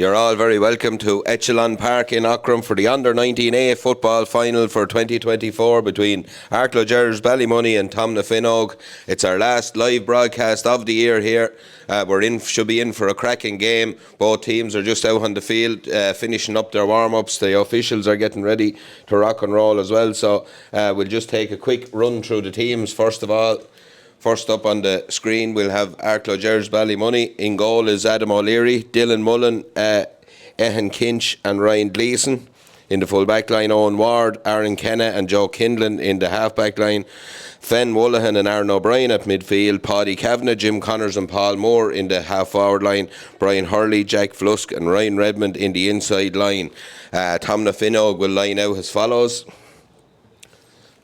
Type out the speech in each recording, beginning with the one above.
You're all very welcome to Echelon Park in Aughrim for the Under-19A football final for 2024 between Arklow, Geraldines-Ballymoney and Tomnafinogue. It's our last live broadcast of the year here. Should be in for a cracking game. Both teams are just out on the field finishing up their warm-ups. The officials are getting ready to rock and roll as well. So we'll just take a quick run through the teams. First up on the screen, we'll have Arklow Geraldines-Ballymoney. In goal is Adam O'Leary, Dylan Mullen, Ehan Kinch and Ryan Gleeson. In the full back line, Owen Ward, Aaron Kenna and Joe Kindlin. In the half back line, Fen Woolahan and Aaron O'Brien at midfield. Paddy Kavanagh, Jim Connors and Paul Moore in the half forward line. Brian Hurley, Jack Flusk and Ryan Redmond in the inside line. Tomnafinogue will line out as follows.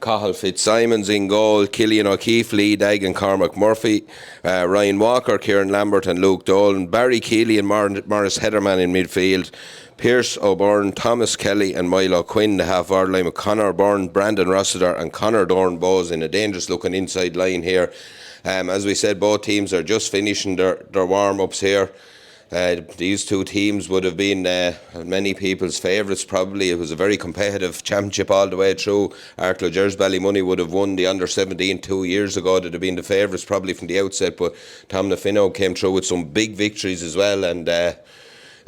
Cathal Fitzsimons in goal, Killian O'Keefe, Lee Dagg and Cormac Murphy, Ryan Walker, Kieran Lambert and Luke Dolan, Barry Keeley and Morris Heatherman in midfield, Pierce O'Byrne, Thomas Kelly and Milo Quinn, the half-forward line with Conor Byrne, Brandon Rossiter and Conor Dorn Bowes in a dangerous looking inside line here. As we said, both teams are just finishing their warm-ups here. These two teams would have been many people's favourites probably. It was a very competitive championship all the way through. Arklow Geraldines-Ballymoney would have won the under-17 2 years ago. They'd have been the favourites probably from the outset, but Tomnafinogue came through with some big victories as well, and it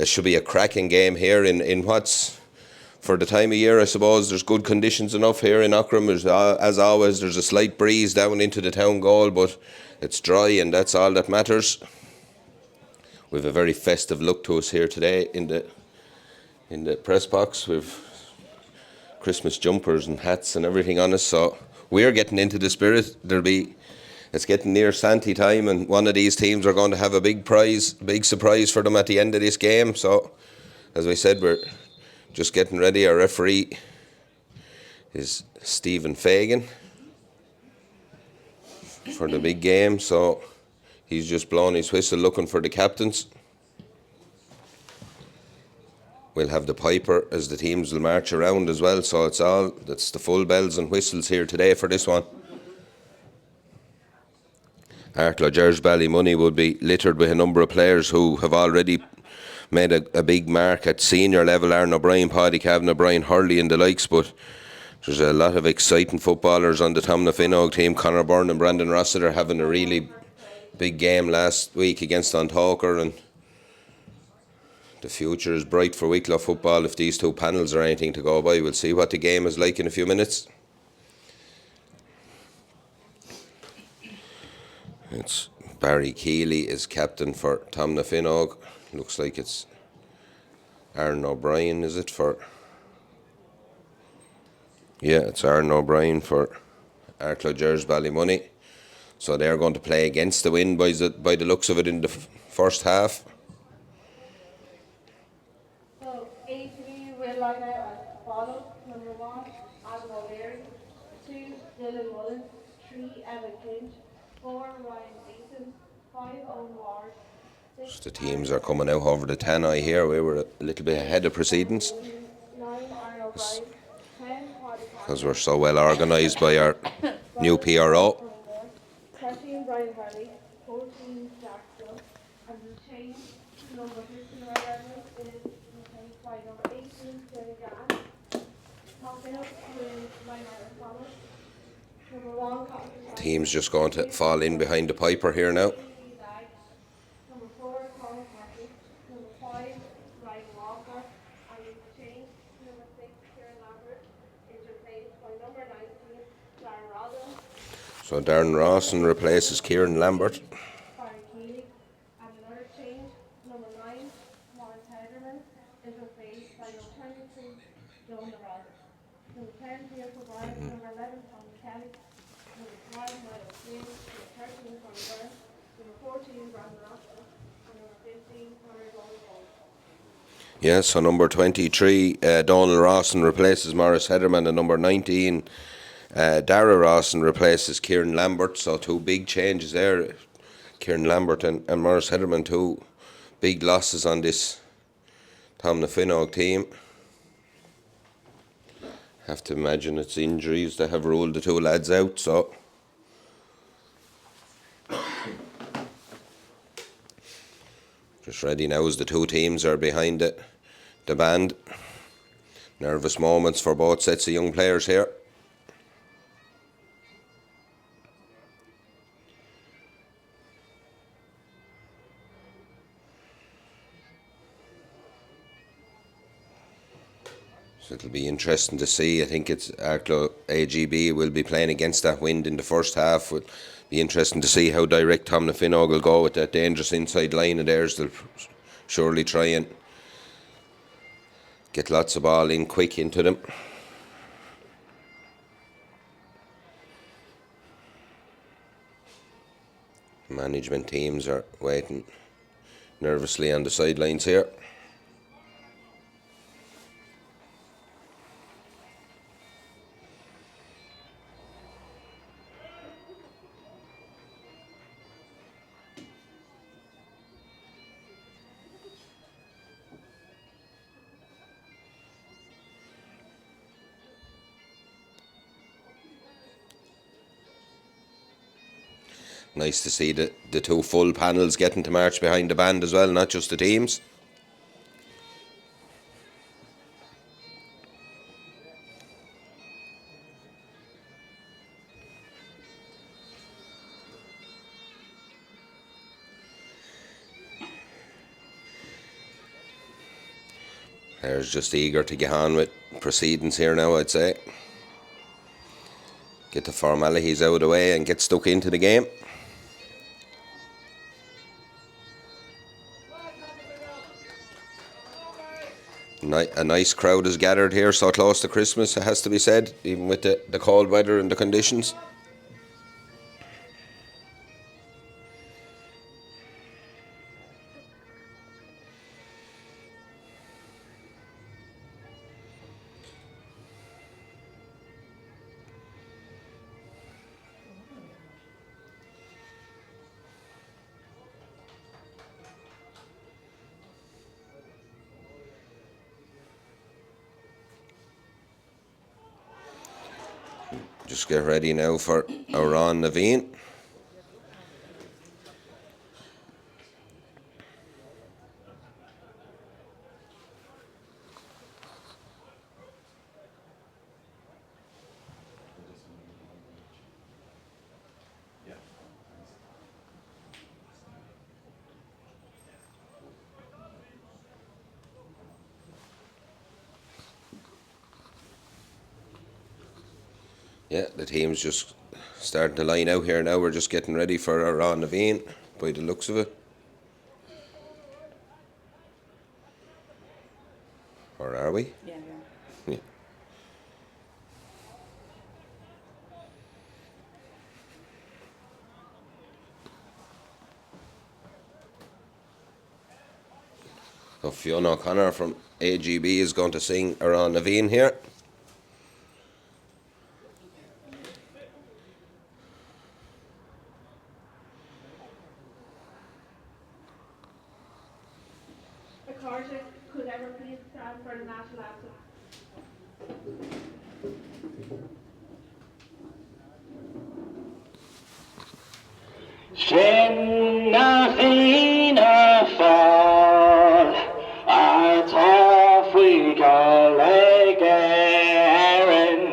should be a cracking game here in what's, for the time of year, I suppose, there's good conditions enough here in Aughrim. As always, there's a slight breeze down into the town goal, but it's dry and that's all that matters. We have a very festive look to us here today in the press box. We've Christmas jumpers and hats and everything on us, so we're getting into the spirit. It's getting near Santy time, and one of these teams are going to have a big surprise for them at the end of this game. So, as I said, we're just getting ready. Our referee is Stephen Fagan for the big game, so he's just blowing his whistle looking for the captains. We'll have the piper as the teams will march around as well, so that's the full bells and whistles here today for this one. Arklow Geraldines-Ballymoney would be littered with a number of players who have already made a big mark at senior level. Aaron O'Brien, Paddy Kavanagh, Brian Hurley and the likes, but there's a lot of exciting footballers on the Tomnafinogue team. Conor Byrne and Brandon Rossiter having a really big game last week against Antolker, and the future is bright for Wicklow football if these two panels are anything to go by. We'll see what the game is like in a few minutes. It's Barry Keeley is captain for Tomnafinogue. Looks like it's Aaron O'Brien, is it, for... Yeah, it's Aaron O'Brien for Arklow Geraldines-Ballymoney. So they're going to play against the wind by the looks of it in the first half. So AGB will line out as follows. Number 1, Adam O'Leary. 2, Dylan Mullen. 3, Evan Kinch. 4, Ryan Gleeson. 5, Owen Ward. So the teams are coming out over the tannoy here. We were a little bit ahead of proceedings, 9, Aaron O'Brien. 10, because we're so well organised by our new PRO. 13, Brian Hurley. 14, Jack Flusk. And the change number 15 is replaced by number 18, Fagan. Tomnafinogue will line out as follows. Number 1, Team's just going to fall in behind the piper here now. Number 4, Cormac Murphy. Number 5, Ryan Walker. And the change number 6, Kieran Lambert, is replaced by number 19, Darren Rodden. So Darren Rawson replaces Kieran Lambert. Barry Keeley. And another change, number 9, Morris Heatherman, is replaced by number 22, Jonah Rodden. Number 10, Pierce O'Brien. Number 11, Thomas Kelly. Number 12, Milo Quinn. Number 13, Conor Byrne. Number 14, Brandon Rossiter. And number 15, Conor Dorn. Yeah, so number 23, Donald Rawson replaces Morris Heatherman, and number 19, Dara Rawson replaces Kieran Lambert. So two big changes there. Kieran Lambert and Morris Heatherman, two big losses on this Tomnafinogue team. Have to imagine it's injuries that have ruled the two lads out, so Just ready now as the two teams are behind the band. Nervous moments for both sets of young players here. So it'll be interesting to see. I think it's Arklow AGB will be playing against that wind in the first half. It'll be interesting to see how direct Tomnafinogue will go with that dangerous inside line of theirs. They'll surely try and get lots of ball in quick into them. Management teams are waiting nervously on the sidelines here. Nice to see the two full panels getting to march behind the band as well, not just the teams. Players just eager to get on with proceedings here now, I'd say. Get the formalities out of the way and get stuck into the game. A nice crowd is gathered here, so close to Christmas, it has to be said, even with the cold weather and the conditions. Just get ready now for Mhuine. Yeah, the team's just starting to line out here now. We're just getting ready for Mhuine by the looks of it. Or are we? Yeah. Yeah. So Fiona O'Connor from AGB is going to sing Mhuine here. Could ever please stand for the national anthem? Sinna fina fall, art off we go like Erin,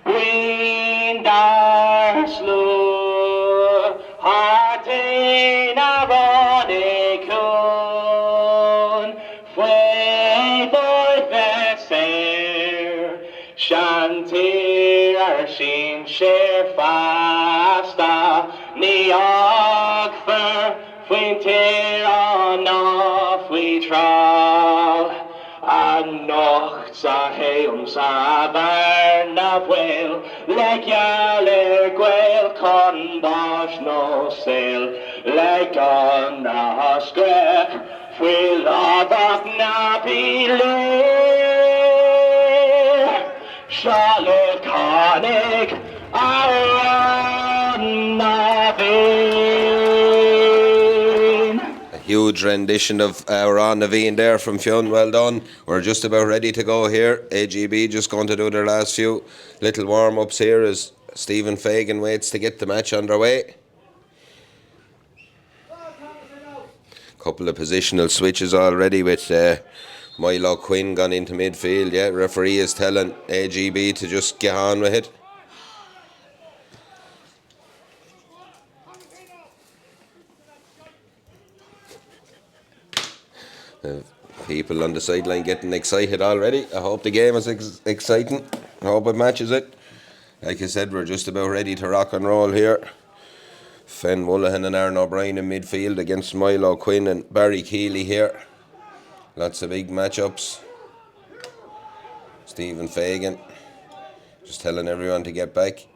wind our slow, heart in a bonny coon, fwe boy vesser, shanty our shin share fasta, ni Aughrim, fwyntir on off we trawl, a nocht sa heum sa barn of Will, like yaller gwael con bosh no sail, like on a scrap, fwyl oddoch na bile, shaller conig, A huge rendition of Mhuine there from Fionn. Well done. We're just about ready to go here. AGB just going to do their last few little warm-ups here as Stephen Fagan waits to get the match underway. Couple of positional switches already with Milo Quinn gone into midfield. Yeah, referee is telling AGB to just get on with it. People on the sideline getting excited already. I hope the game is exciting. I hope it matches it. Like I said, we're just about ready to rock and roll here. Fen Woollahan and Aaron O'Brien in midfield against Milo Quinn and Barry Keeley here. Lots of big matchups. Stephen Fagan just telling everyone to get back.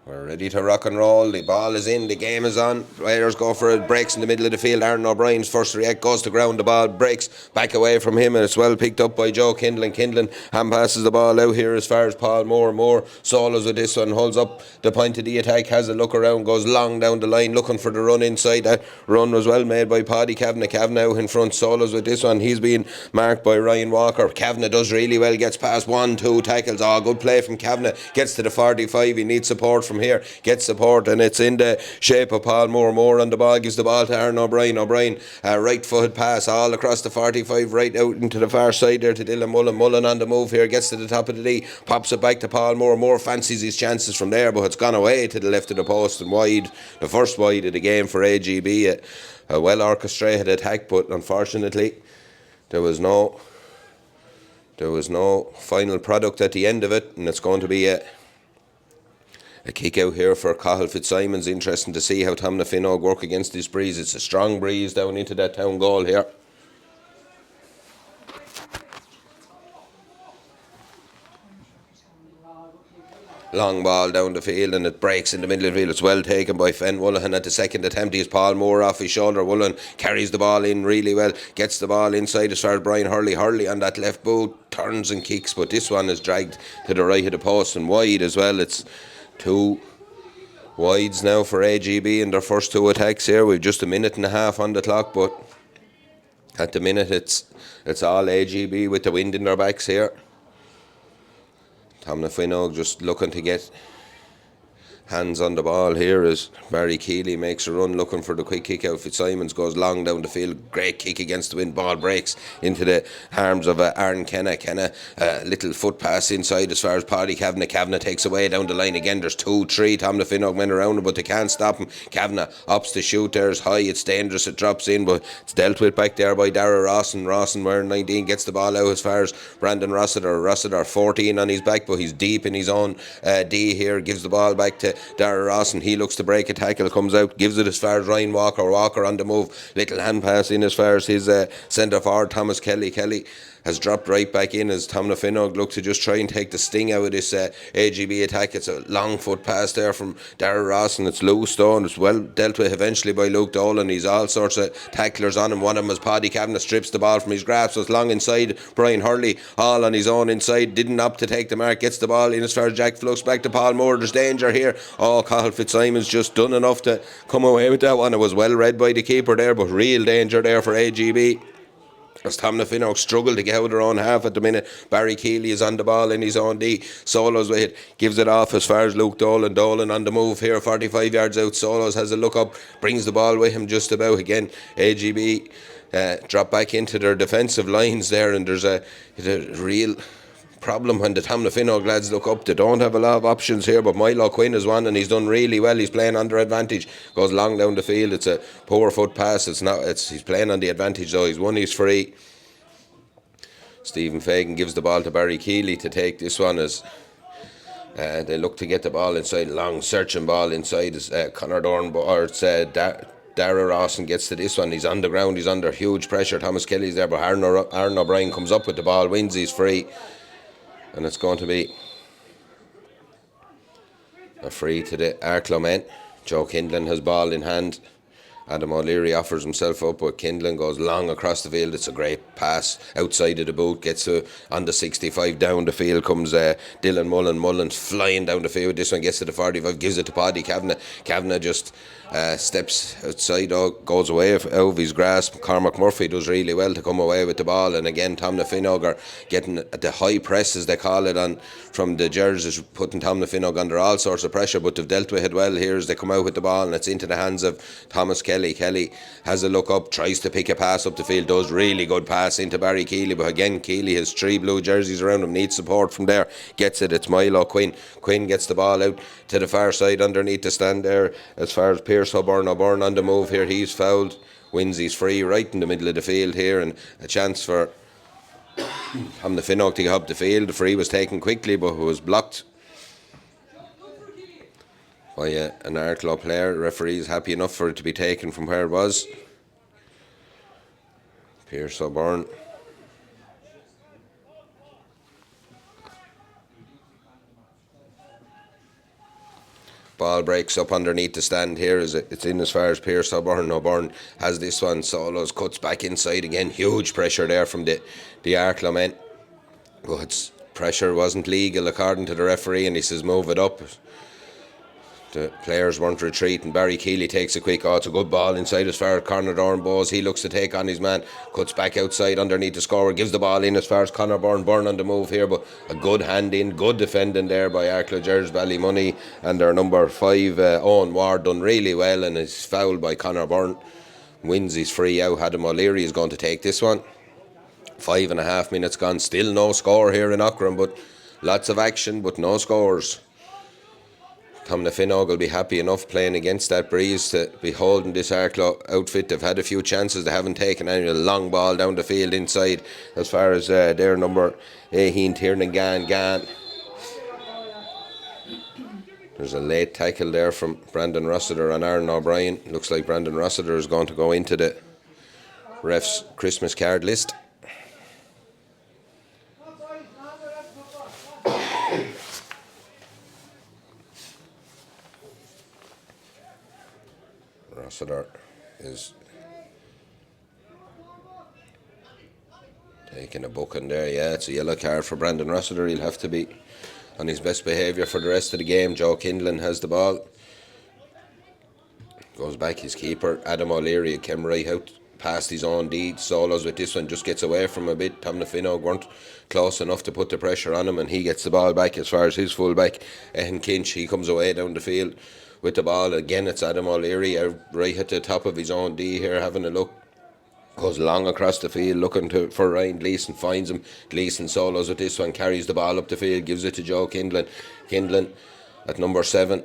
We're ready to rock and roll. The ball is in. The game is on. Riders go for it. Breaks in the middle of the field. Aaron O'Brien's first react. Goes to ground. The ball breaks back away from him. And it's well picked up by Joe Kindlin. Kindlin hand passes the ball out here as far as Paul Moore. Moore solos with this one. Holds up the point of the attack. Has a look around. Goes long down the line. Looking for the run inside. That run was well made by Paddy Kavanagh. Kavanagh out in front. Solos with this one. He's being marked by Ryan Walker. Kavanagh does really well. Gets past 1-2 tackles. Oh, good play from Kavanagh. Gets to the 45. He needs support from here, gets support, and it's in the shape of Paul Moore. Moore on the ball, gives the ball to Aaron O'Brien. O'Brien, right footed pass all across the 45, right out into the far side there to Dylan Mullen. Mullen on the move here, gets to the top of the D, pops it back to Paul Moore. Moore fancies his chances from there, but it's gone away to the left of the post and wide. The first wide of the game for AGB. A well orchestrated attack, but unfortunately there was no final product at the end of it, and it's going to be a kick out here for Cathal Fitzsimons. Interesting to see how Tomnafinogue work against this breeze. It's a strong breeze down into that town goal here. Long ball down the field and it breaks in the middle of the field. It's well taken by Fen Woollahan at the second attempt. He's Paul Moore off his shoulder. Woollahan carries the ball in really well. Gets the ball inside as far as Brian Hurley. Hurley on that left boot turns and kicks, but this one is dragged to the right of the post and wide as well. It's 2 wides now for AGB in their first 2 attacks here. We've just a minute and a half on the clock, but at the minute it's all AGB with the wind in their backs here. Tomnafinogue just looking to get hands on the ball here as Barry Keeley makes a run looking for the quick kick out. Fitzsimons goes long down the field. Great kick against the wind. Ball breaks into the arms of Aaron Kenna. Kenna, little foot pass inside as far as Paddy Kavanagh. Kavanagh takes away down the line again. There's 2-3 Tomnafinogue men around him, but they can't stop him. Kavanagh ups the shoot there. It's high. It's dangerous. It drops in, but it's dealt with back there by Dara Rawson. Rawson wearing 19 gets the ball out as far as Brandon Rossiter. Rossiter 14 on his back, but he's deep in his own D here. Gives the ball back to Dara Rawson. He looks to break a tackle, comes out, gives it as far as Ryan Walker. Walker on the move, little hand pass in as far as his centre forward Thomas Kelly. Kelly has dropped right back in as Tomnafinogue look to just try and take the sting out of this AGB attack. It's a long foot pass there from Dara Rawson. It's loose though, and it's well dealt with eventually by Luke Dolan. He's all sorts of tacklers on him. One of them is Paddy Kavanagh, strips the ball from his grasp, so it's long inside. Brian Hurley all on his own inside, didn't opt to take the mark, gets the ball in as far as Jack Flux back to Paul Moore. There's danger here. Oh, Cathal Fitzsimons just done enough to come away with that one. It was well read by the keeper there, but real danger there for AGB as Tomnafinogue struggle to get out of their own half at the minute. Barry Keeley is on the ball in his own D, solos with it, gives it off as far as Luke Dolan. Dolan on the move here, 45 yards out. Solos has a look up, brings the ball with him just about. Again, AGB drop back into their defensive lines there, and there's a real problem when the Tomnafinogue lads look up. They don't have a lot of options here, but Milo Quinn is one and he's done really well. He's playing under advantage, goes long down the field. It's a poor foot pass. He's playing on the advantage though. He's won his free. Stephen Fagan gives the ball to Barry Keeley to take this one as they look to get the ball inside. Long searching ball inside as Conor Dorn, or it's Dara Rawson gets to this one. He's on the ground, he's under huge pressure. Thomas Kelly's there, but Aaron O'Brien comes up with the ball, wins his free, and it's going to be a free to the Arklow men. Joe Kindlin has ball in hand Adam O'Leary offers himself up, but Kindlin goes long across the field. It's a great pass outside of the boot, gets on the 65 down the field comes Dylan Mullins flying down the field. This one gets to the 45, gives it to Paddy Kavanagh. Kavanagh just steps outside, goes away out of his grasp. Cormac Murphy does really well to come away with the ball, and again Tomnafinogue are getting the high press, as they call it, on from the Jerseys, putting Tomnafinogue under all sorts of pressure, but they've dealt with it well here as they come out with the ball, and it's into the hands of Thomas Kelly. Kelly has a look up, tries to pick a pass up the field, does really good pass into Barry Keeley, but again Keeley has 3 blue jerseys around him, needs support from there, gets it, it's Milo Quinn. Quinn gets the ball out to the far side underneath the stand there as far as Pierce O'Byrne on the move here, he's fouled. Winsy's free right in the middle of the field here, and a chance for Tomnafinogue to get up the field. The free was taken quickly, but it was blocked by an Arklow player. The referee is happy enough for it to be taken from where it was. Pierce O'Byrne. Ball breaks up underneath the stand here. It's in as far as Pierce O'Byrne. O'Byrne has this one. Solos cuts back inside again. Huge pressure there from the Arklow men. But pressure wasn't legal according to the referee, and he says move it up. The players weren't retreating. Barry Keeley takes a quick, it's a good ball inside as far as Conor Bowes. He looks to take on his man, cuts back outside underneath the scorer, gives the ball in as far as Conor Byrne on the move here, but a good hand in, good defending there by Arklow Geraldines-Ballymoney, and their number 5 Owen Ward done really well, and is fouled by Conor Byrne. Wins his free out. Adam O'Leary is going to take this one. 5.5 minutes gone, still no score here in Aughrim, but lots of action but no scores. Tomnafinogue will be happy enough playing against that breeze to be holding this Arklow outfit. They've had a few chances, they haven't taken any. A long ball down the field inside as far as their number 18 Tiernan Gan. There's a late tackle there from Brandon Rossiter on Aaron O'Brien. Looks like Brandon Rossiter is going to go into the ref's Christmas card list. Rossiter is taking a booking there. Yeah, it's a yellow card for Brandon Rossiter. He'll have to be on his best behaviour for the rest of the game. Joe Kindlin has the ball. Goes back his keeper. Adam O'Leary came right out past his own D. Solos with this one, just gets away from him a bit. Tomnafinogue weren't close enough to put the pressure on him, and he gets the ball back as far as his fullback, Ehan Kinch. He comes away down the field with the ball. Again, it's Adam O'Leary right at the top of his own D here, having a look. Goes long across the field looking for Ryan Gleeson, finds him. Gleeson solos with this one, carries the ball up the field, gives it to Joe Kindlin. Kindlin at number 7.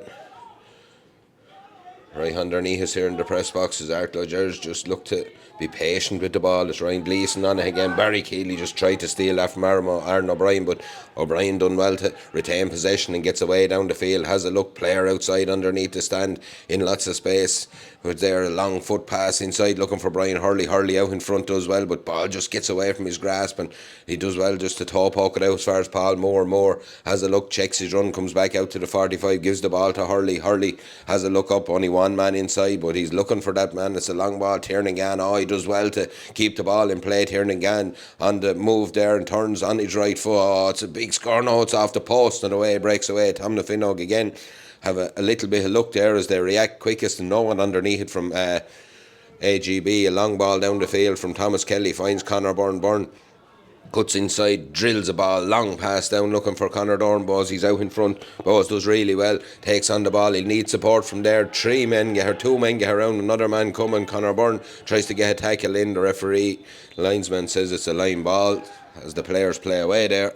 Right underneath us here in the press boxes. Arklow Gers just look to be patient with the ball. It's Ryan Gleeson on it again. Barry Keeley just tried to steal that from Aaron O'Brien, but O'Brien done well to retain possession and gets away down the field. Has a look, player outside underneath the stand in lots of space. But there, a long foot pass inside looking for Brian Hurley. Hurley out in front does well, but ball just gets away from his grasp, and he does well just to toe poke it out as far as Paul Moore. Moore has a look, checks his run, comes back out to the 45, gives the ball to Hurley. Hurley has a look up, only one man inside, but he's looking for that man. It's a long ball. Tiernan, he does well to keep the ball in play. Tiernan on the move there and turns on his right foot. It's a big score. No, it's off the post and away, breaks away. Tomnafinogue again have a little bit of luck there as they react quickest, and no one underneath it from AGB. A long ball down the field from Thomas Kelly, finds Conor Byrne. Cuts inside, drills a ball, long pass down looking for Conor Bowes. He's out in front. Bowes does really well, takes on the ball. He'll need support from there. 2 men get around, another man coming. Conor Byrne tries to get a tackle in. The referee, linesman, says it's a line ball as the players play away there.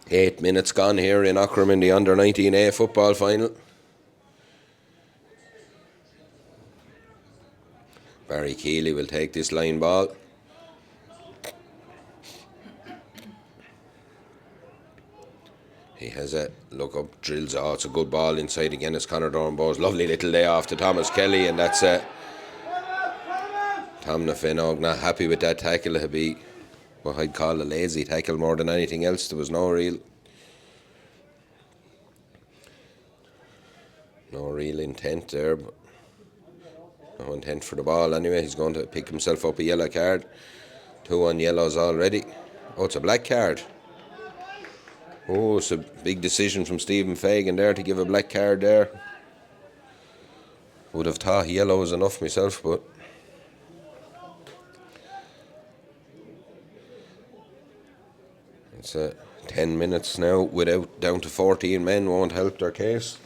8 minutes gone here in Aughrim in the under-19A football final. Barry Keeley will take this line ball. He has a look up, drills. It's a good ball inside again. It's Conor Bowes. Lovely little lay off to Thomas Kelly, and that's Tomnafinogue not happy with that tackle. It'll be what I'd call a lazy tackle more than anything else. There was no real intent there, but No intent for the ball anyway. He's going to pick himself up a yellow card. 2 on yellows already. Oh, it's a black card. Oh, it's a big decision from Stephen Fagan there to give a black card there. Would have thought yellow was enough myself, but it's 10 minutes now without down to 14 men. Won't help their case.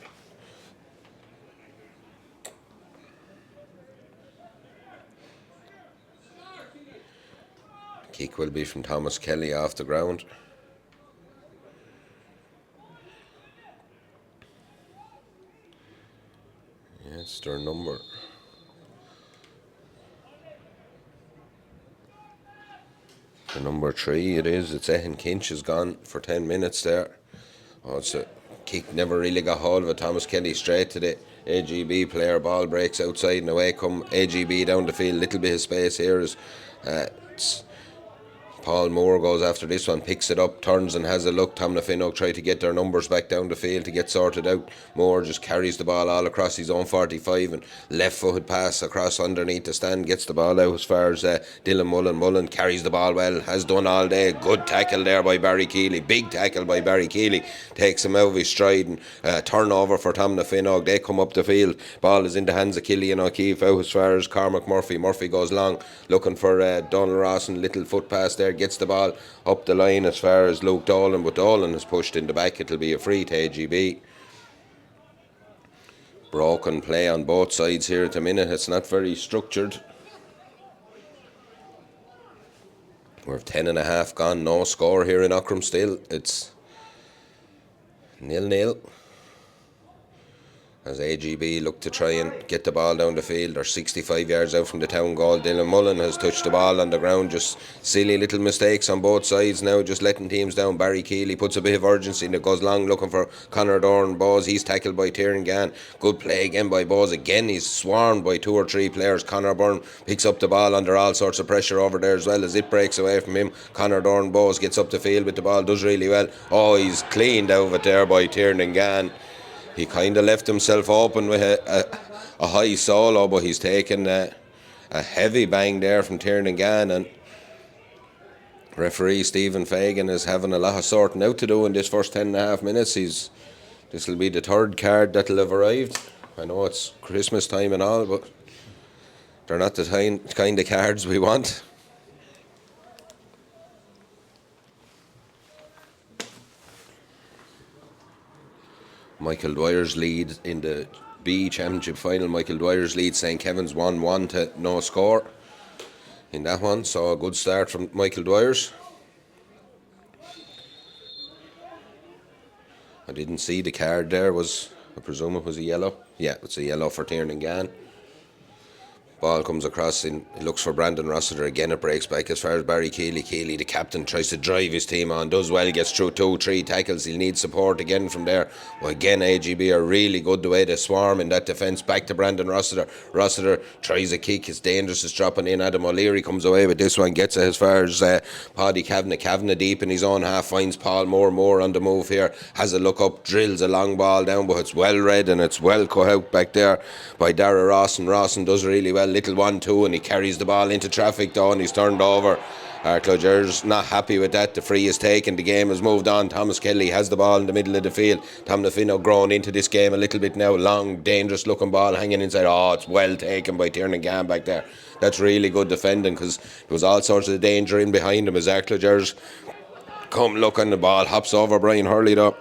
Kick will be from Thomas Kelly off the ground. Yes, their number. The number 3 it is. It's Ehan Kinch is gone for 10 minutes there. Oh, it's a kick, never really got hold of it. Thomas Kelly straight to the AGB player. Ball breaks outside and away come AGB down the field. Little bit of space here is it's Paul Moore goes after this one, picks it up, turns and has a look. Tomnafinogue try to get their numbers back down the field to get sorted out. Moore just carries the ball all across his own 45 and left-footed pass across underneath the stand, gets the ball out as far as Dylan Mullen. Mullen carries the ball well, has done all day. Good tackle there by Barry Keeley. Big tackle by Barry Keeley. Takes him out of his stride and turnover for Tomnafinogue. They come up the field. Ball is in the hands of Killian O'Keefe out as far as Cormac Murphy. Murphy goes long looking for Donald Rawson. Little foot pass there. Gets the ball up the line as far as Luke Dolan, but Dolan is pushed in the back. It'll be a free to AGB. Broken play on both sides here at the minute. It's not very structured. We're 10.5 gone, no score here in Aughrim still. It's 0-0. As AGB look to try and get the ball down the field. They're 65 yards out from the town goal. Dylan Mullen has touched the ball on the ground. Just silly little mistakes on both sides now, just letting teams down. Barry Keeley puts a bit of urgency and it goes long looking for Conor Dorn. Bowes, he's tackled by Tiernan Gann. Good play again by Bowes. Again, he's swarmed by 2 or 3 players. Conor Byrne picks up the ball under all sorts of pressure over there as well as it breaks away from him. Conor Dorn, Bowes gets up the field with the ball, does really well. Oh, he's cleaned out of it there by Tiernan Gann. He kind of left himself open with a high solo, but he's taken a heavy bang there from Tiernan Gann, and referee Stephen Fagan is having a lot of sorting out to do in this first 10.5 minutes. This will be the 3rd card that'll have arrived. I know it's Christmas time and all, but they're not the kind of cards we want. Michael Dwyer's lead in the B Championship final. Michael Dwyer's lead, St. Kevin's 1-1 to no score in that one. So a good start from Michael Dwyer's. I didn't see the card there. I presume it was a yellow. Yeah, it's a yellow for Tiernan Gann. Ball comes across in, he looks for Brandon Rossiter. Again, it breaks back as far as Barry Keeley. Keeley, the captain, tries to drive his team on. Does well, gets through 2-3 tackles. He'll need support again from there. Well, again, AGB are really good the way they swarm in that defence. Back to Brandon Rossiter. Rossiter tries a kick. It's dangerous. It's dropping in. Adam O'Leary comes away with this one. Gets it as far as Paddy Kavanagh. Kavanagh deep in his own half. Finds Paul Moore. Moore on the move here. Has a look up. Drills a long ball down, but it's well read and it's well cut out back there by Dara Rawson. Rawson does really well. Little 1-2 and he carries the ball into traffic though and he's turned over. Arklow not happy with that. The free is taken. The game has moved on. Thomas Kelly has the ball in the middle of the field. Tomnafinogue grown into this game a little bit now. Long, dangerous looking ball hanging inside. Oh, it's well taken by Tiernan Gann back there. That's really good defending because there was all sorts of danger in behind him as Arklow come looking. The ball hops over Brian Hurley though.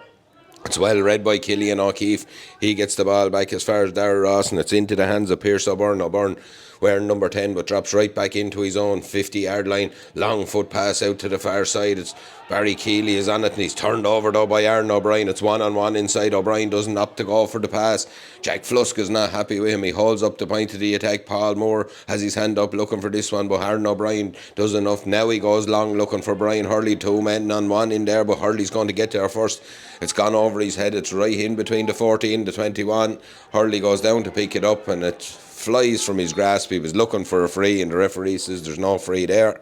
It's well read by Killian O'Keefe. He gets the ball back as far as Darragh Ross and it's into the hands of Pierce O'Byrne. O'Byrne wearing number 10 but drops right back into his own 50-yard line. Long foot pass out to the far side. It's Barry Keeley is on it and he's turned over though by Aaron O'Brien. It's 1-on-1 inside. O'Brien doesn't opt to go for the pass. Jack Flusk is not happy with him. He holds up the point of the attack. Paul Moore has his hand up looking for this one, but Aaron O'Brien does enough. Now he goes long looking for Brian Hurley. 2 men on 1 in there, but Hurley's going to get there first. It's gone over his head. It's right in between the 14 and the 21. Hurley goes down to pick it up and it flies from his grasp. He was looking for a free and the referee says there's no free there.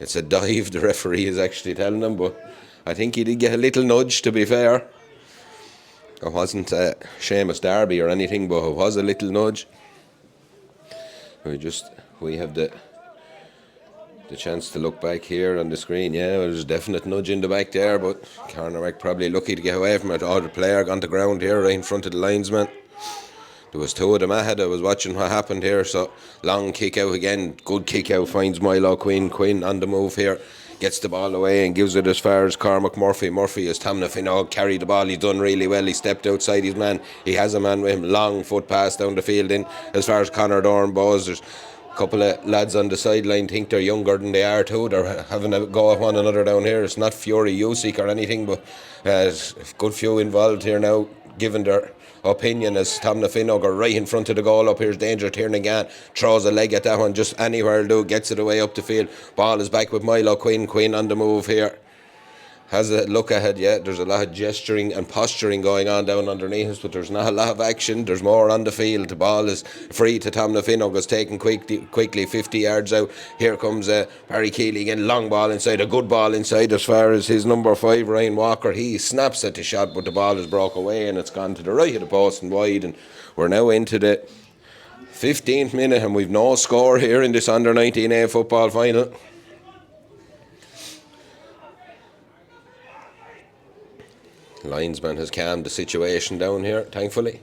It's a dive, the referee is actually telling him, but I think he did get a little nudge, to be fair. It wasn't Seamus Darby or anything, but it was a little nudge. We have the chance to look back here on the screen. Yeah, well, there's a definite nudge in the back there, but cornerback probably lucky to get away from it. The player gone to ground here right in front of the linesman. There was two of them ahead. I was watching what happened here. So long kick out again. Good kick out. Finds Milo Quinn. Quinn on the move here. Gets the ball away and gives it as far as Cormac Murphy. Murphy as Tomnafinogue carried the ball. He's done really well. He stepped outside his man. He has a man with him. Long foot pass down the field in as far as Conor Dorn Bowes. There's a couple of lads on the sideline think they're younger than they are too. They're having a go at one another down here. It's not Fury Usyk or anything, but there's a good few involved here now, given their opinion, as Tomnafinogue are right in front of the goal. Up here's danger. Tiernan throws a leg at that one, just anywhere will do, gets it away up the field. Ball is back with Milo Quinn. Quinn on the move here. Has a look ahead, yeah. There's a lot of gesturing and posturing going on down underneath us, but there's not a lot of action. There's more on the field. The ball is free to Tomnafinogue. It's taken quickly 50 yards out. Here comes Barry Keeley again. Long ball inside, a good ball inside as far as his number 5, Ryan Walker. He snaps at the shot, but the ball is broke away and it's gone to the right of the post and wide. And we're now into the 15th minute and we've no score here in this under-19A football final. Linesman has calmed the situation down here, thankfully.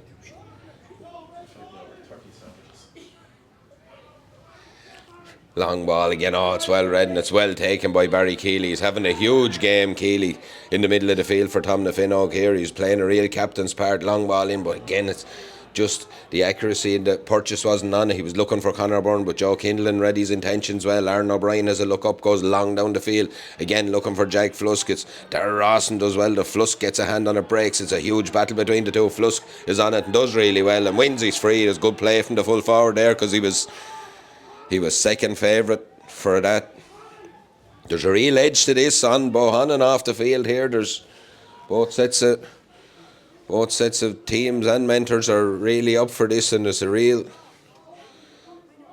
Long ball again. It's well read and it's well taken by Barry Keeley. He's having a huge game, Keeley, in the middle of the field for Tomnafinogue here. He's playing a real captain's part. Long ball in, but again, it's just the accuracy in the purchase wasn't on it. He was looking for Conor Byrne, but Joe Kindlin read his intentions well. Aaron O'Brien has a look up, goes long down the field. Again, looking for Jack Flusk. It's Darragh Rawson does well. The Flusk gets a hand on it, breaks. It's a huge battle between the two. Flusk is on it and does really well and wins. He's free. It's good play from the full forward there because he was second favourite for that. There's a real edge to this on both on and off the field here. There's both sets of teams and mentors are really up for this, and it's a real.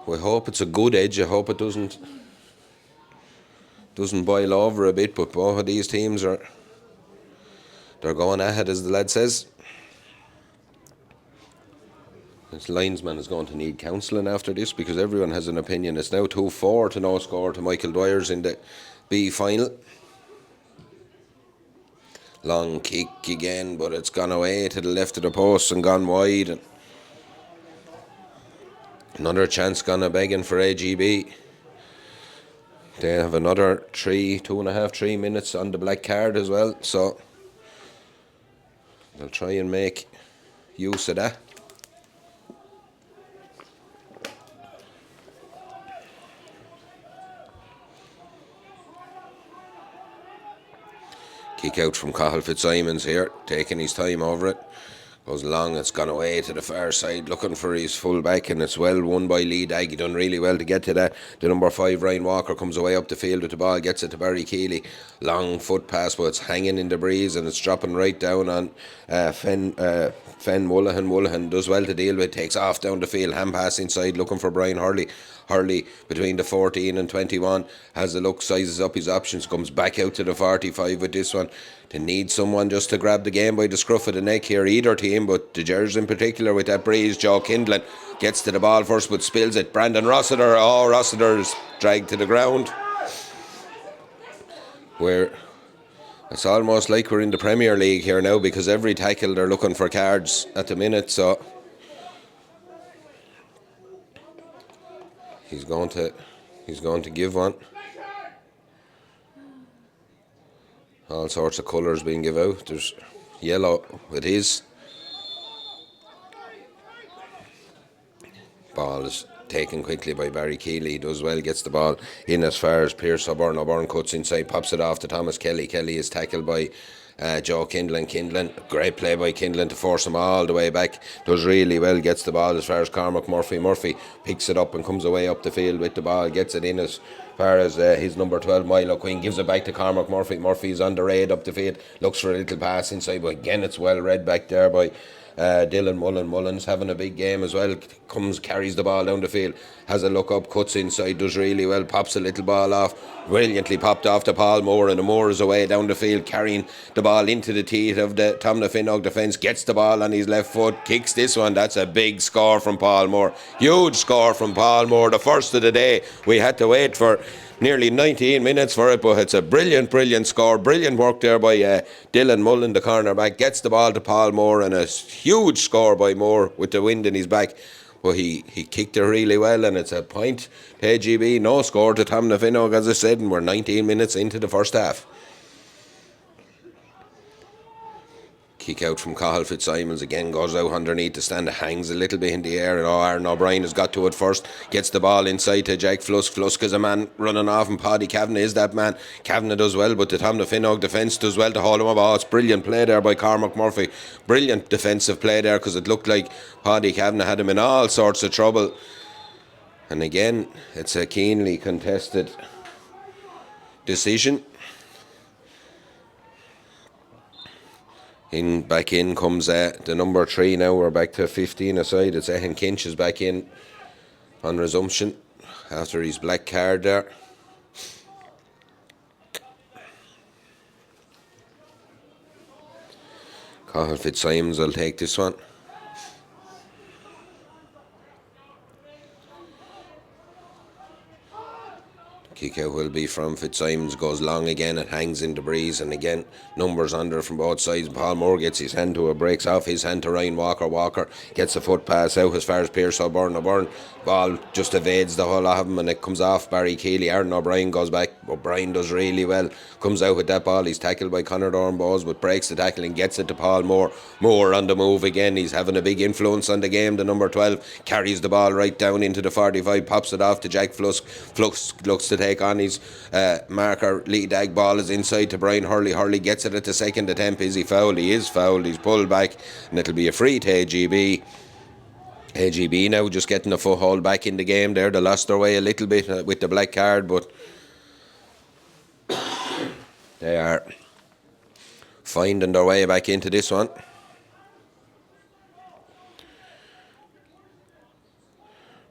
We hope it's a good edge. I hope it doesn't boil over a bit. But both of these teams they're going ahead, as the lad says. This linesman is going to need counselling after this because everyone has an opinion. It's now 2-4 to no score to Michael Dwyer's in the B final. Long kick again, but it's gone away to the left of the post and gone wide. And another chance gone a begging for AGB. They have another 2.5-3 minutes on the black card as well, so they'll try and make use of that. Kick out from Cathal Fitzsimons here, taking his time over it. Goes long, it's gone away to the far side, looking for his full back, and it's well won by Lee Dagg. He done really well to get to that. The number 5, Ryan Walker, comes away up the field with the ball, gets it to Barry Keeley. Long foot pass, but it's hanging in the breeze and it's dropping right down on Fenn Woollahan. Woollahan does well to deal with, takes off down the field, hand pass inside, looking for Brian Hurley. Hurley between the 14 and 21 has a look, sizes up his options, comes back out to the 45 with this one. They need someone just to grab the game by the scruff of the neck here, either team, but the Gers in particular with that breeze. Joe Kindlin gets to the ball first but spills it. Brandon Rossiter, Rossiter's dragged to the ground. It's almost like we're in the Premier League here now because every tackle they're looking for cards at the minute, so he's going to give one. All sorts of colours being given out. There's yellow, it is. Ball is taken quickly by Barry Keeley. He does well, gets the ball in as far as Pierce O'Byrne. O'Byrne cuts inside, pops it off to Thomas Kelly. Kelly is tackled by Joe Kindlin. Great play by Kindlin to force him all the way back. Does really well, gets the ball as far as Cormac Murphy. Murphy picks it up and comes away up the field with the ball, gets it in as far as his number 12, Milo Quinn, gives it back to Cormac Murphy. Murphy's on the raid up the field, looks for a little pass inside, but again it's well read back there by Dylan Mullen's having a big game as well. Carries the ball down the field, has a look up, cuts inside, does really well, pops a little ball off, brilliantly popped off to Paul Moore, and the Moore is away down the field, carrying the ball into the teeth of the Tomnafinogue defence, gets the ball on his left foot, kicks this one. That's a big score from Paul Moore. Huge score from Paul Moore, the first of the day. We had to wait for nearly 19 minutes for it, but it's a brilliant score. Brilliant work there by Dylan Mullen, the cornerback. Gets the ball to Paul Moore, and a huge score by Moore with the wind in his back. But he kicked it really well, and it's a point to AGB. No score to Tomnafinogue, as I said, and we're 19 minutes into the first half. Kick out from Cathal Fitzsimons again, goes out underneath the stand, hangs a little bit in the air, and Aaron O'Brien has got to it first, gets the ball inside to Jack Flusk. Flusk is a man running off, and Paddy Kavanagh is that man. Kavanagh does well, but the Tomnafinogue defence does well to hold him up. Oh, it's brilliant play there by Cormac Murphy. Brilliant defensive play there, because it looked like Paddy Kavanagh had him in all sorts of trouble. And again, it's a keenly contested decision. Back in comes the number 3 now. We're back to 15 aside. It's Ehan Kinch is back in on resumption after his black card there. Cathal Fitzsimons will take this one. Kick out will be from Fitzsimons, goes long again, it hangs in the breeze, and again numbers under from both sides. Paul Moore gets his hand to it, breaks off his hand to Ryan Walker gets a foot pass out as far as Pierce O'Byrne. Ball just evades the whole lot of him, and it comes off Barry Keeley. Aaron O'Brien goes back. O'Brien does really well, comes out with that ball. He's tackled by Conor Dornbowes, but breaks the tackle and gets it to Paul Moore. Moore on the move again, he's having a big influence on the game. The number 12 carries the ball right down into the 45, pops it off to Jack Flusk. Flusk looks to take on his marker. Lee Dag, ball is inside to Brian Hurley. Hurley gets it at the second attempt. Is he fouled? He is fouled. He's pulled back, and it'll be a free to AGB. AGB now just getting a foothold back in the game there. They lost their way a little bit with the black card, but they are finding their way back into this one.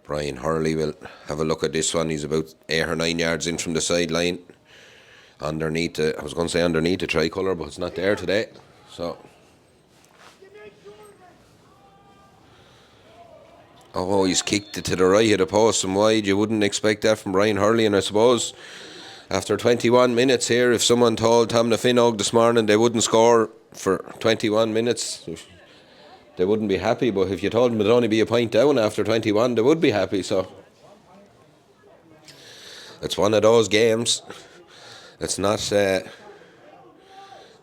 Brian Hurley will have a look at this one. He's about 8 or 9 yards in from the sideline. Underneath I was going to say underneath the tricolour, but it's not there today. So, oh, he's kicked it to the right of the post and wide. You wouldn't expect that from Brian Hurley, and I suppose after 21 minutes here, if someone told Tomnafinogue this morning they wouldn't score for 21 minutes, they wouldn't be happy. But if you told them it'd only be a point down after 21, they would be happy. So it's one of those games. It's not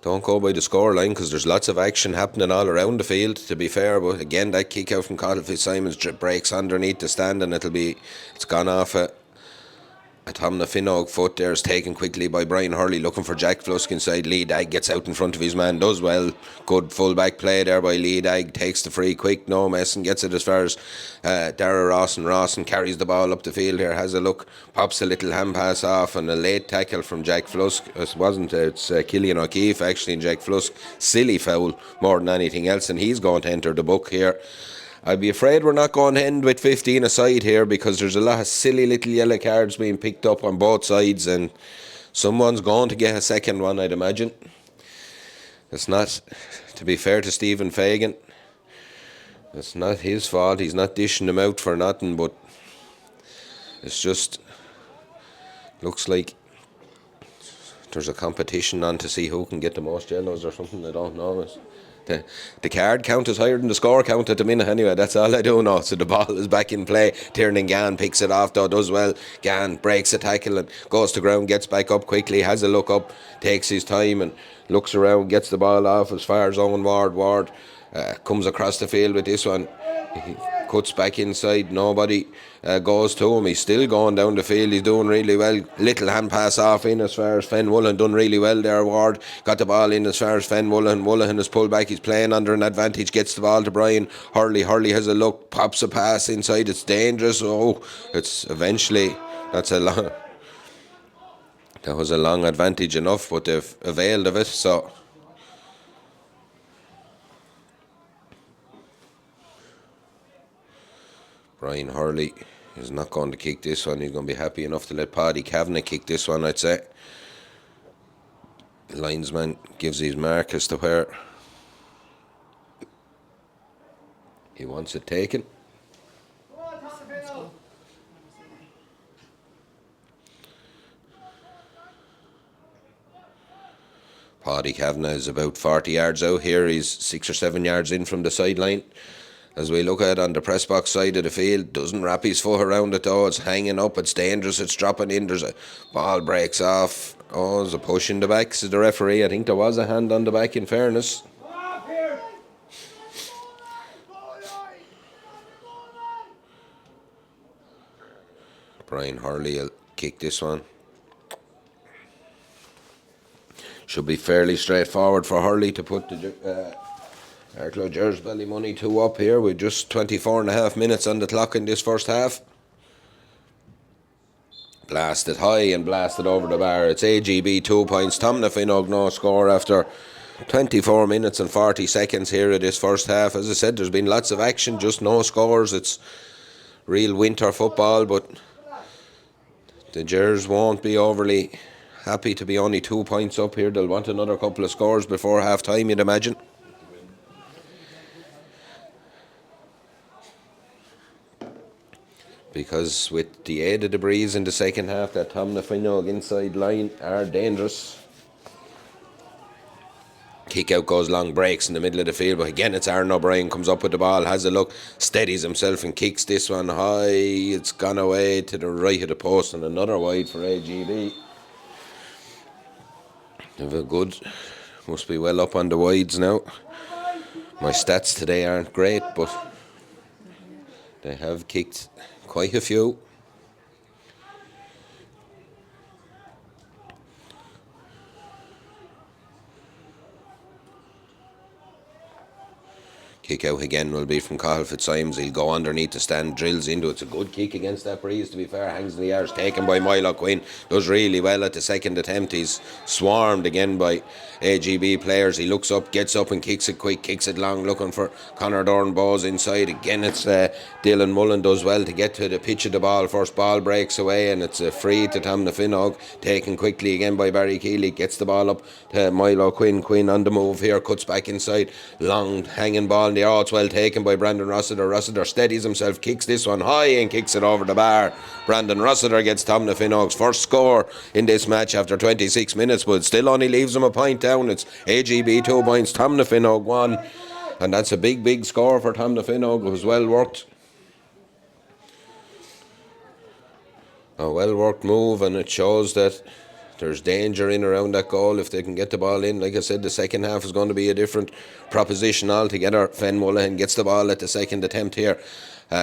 don't go by the scoreline, because there's lots of action happening all around the field, to be fair. But again, that kick out from Cathal Fitzsimons breaks underneath the stand, and it's gone off a Tomnafinogue foot there. Is taken quickly by Brian Hurley, looking for Jack Flusk inside. Lee Dag gets out in front of his man, does well. Good full back play there by Lee Dag. Takes the free quick, no mess, and gets it as far as Dara Rawson carries the ball up the field here, has a look, pops a little hand pass off, and a late tackle from Jack Flusk. It's Killian O'Keefe actually, and Jack Flusk. Silly foul more than anything else, and he's going to enter the book here. I'd be afraid we're not going to end with 15 aside here, because there's a lot of silly little yellow cards being picked up on both sides, and someone's going to get a second one, I'd imagine. It's not, to be fair to Stephen Fagan, it's not his fault. He's not dishing them out for nothing, but it's just looks like there's a competition on to see who can get the most yellows or something. I don't know. The card count is higher than the score count at the minute anyway. That's all I do know. So the ball is back in play. Tiernan Gann picks it off though, does well. Gann breaks a tackle and goes to ground, gets back up quickly, has a look up, takes his time and looks around, gets the ball off as far as Owen Ward. Ward comes across the field with this one. He cuts back inside, nobody goes to him. He's still going down the field, he's doing really well. Little hand pass off in as far as Fen Woolen, done really well there. Ward got the ball in as far as Fen Woolen. Woolen has pulled back, he's playing under an advantage, gets the ball to Brian Hurley. Hurley has a look, pops a pass inside, it's dangerous. It's eventually, that was a long advantage enough, but they've availed of it. So Brian Hurley is not going to kick this one. He's going to be happy enough to let Paddy Kavanagh kick this one, I'd say. The linesman gives his mark as to where he wants it taken. Paddy Kavanagh is about 40 yards out here. He's 6 or 7 yards in from the sideline. As we look at it on the press box side of the field, doesn't wrap his foot around it though. It's hanging up, it's dangerous, it's dropping in. There's a ball breaks off. Oh, there's a push in the back, says the referee. I think there was a hand on the back, in fairness. Brian Hurley will kick this one. Should be fairly straightforward for Hurley to put the Arklow Geraldines-Ballymoney 2 up here with just 24.5 minutes on the clock in this first half. Blasted high and blasted over the bar. It's AGB 2 points. Tomnafinogue no score after 24 minutes and 40 seconds here of this first half. As I said, there's been lots of action, just no scores. It's real winter football, but the Gers won't be overly happy to be only 2 points up here. They'll want another couple of scores before half time, you'd imagine. Because with the aid of the breeze in the second half, that Tomnafinogue inside line are dangerous. Kick out goes long, breaks in the middle of the field, but again it's Aaron O'Brien comes up with the ball, has a look, steadies himself and kicks this one high. It's gone away to the right of the post and another wide for AGB. They've good, must be well up on the wides now. My stats today aren't great, but they have kicked quite a few. Kick out again will be from Cathal Fitzsimons. He'll go underneath the stand, drills into it. It's a good kick against that breeze, to be fair. Hangs in the air, taken by Milo Quinn. Does really well at the second attempt. He's swarmed again by AGB players. He looks up, gets up and kicks it quick, kicks it long, looking for Conor Dornbowes inside. Again, it's Dylan Mullen does well to get to the pitch of the ball. First ball breaks away and it's a free to Tomnafinogue. Taken quickly again by Barry Keeley. Gets the ball up to Milo Quinn. Quinn on the move here, cuts back inside. Long hanging ball in the air. It's well taken by Brandon Rossiter. Rossiter steadies himself, kicks this one high and kicks it over the bar. Brandon Rossiter gets Tomnafinogue's first score in this match after 26 minutes, but still only leaves him a point down. It's AGB 2 points, Tomnafinogue 1, and that's a big score for Tomnafinogue. It was well worked. A well worked move, and it shows that there's danger in around that goal if they can get the ball in. Like I said, the second half is going to be a different proposition altogether. Fen Mullihan gets the ball at the second attempt here.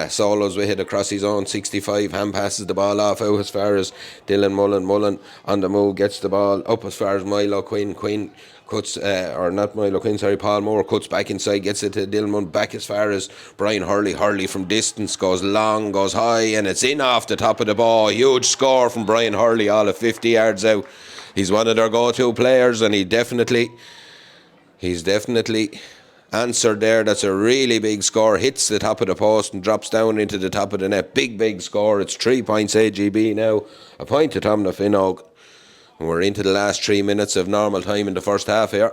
Solos with it across his own 65. Hand passes the ball off out as far as Dylan Mullen. Mullen on the move gets the ball up as far as Milo Quinn. Quinn cuts, or not Milo Quinn, sorry, Paul Moore cuts back inside, gets it to Dylan Mullen, back as far as Brian Hurley. Hurley from distance goes long, goes high, and it's in off the top of the ball. Huge score from Brian Hurley, all of 50 yards out. He's one of their go-to players, and he's definitely answered there. That's a really big score. Hits the top of the post and drops down into the top of the net. Big score. It's 3 points AGB now. A point to Tomnafinogue. And we're into the last 3 minutes of normal time in the first half here.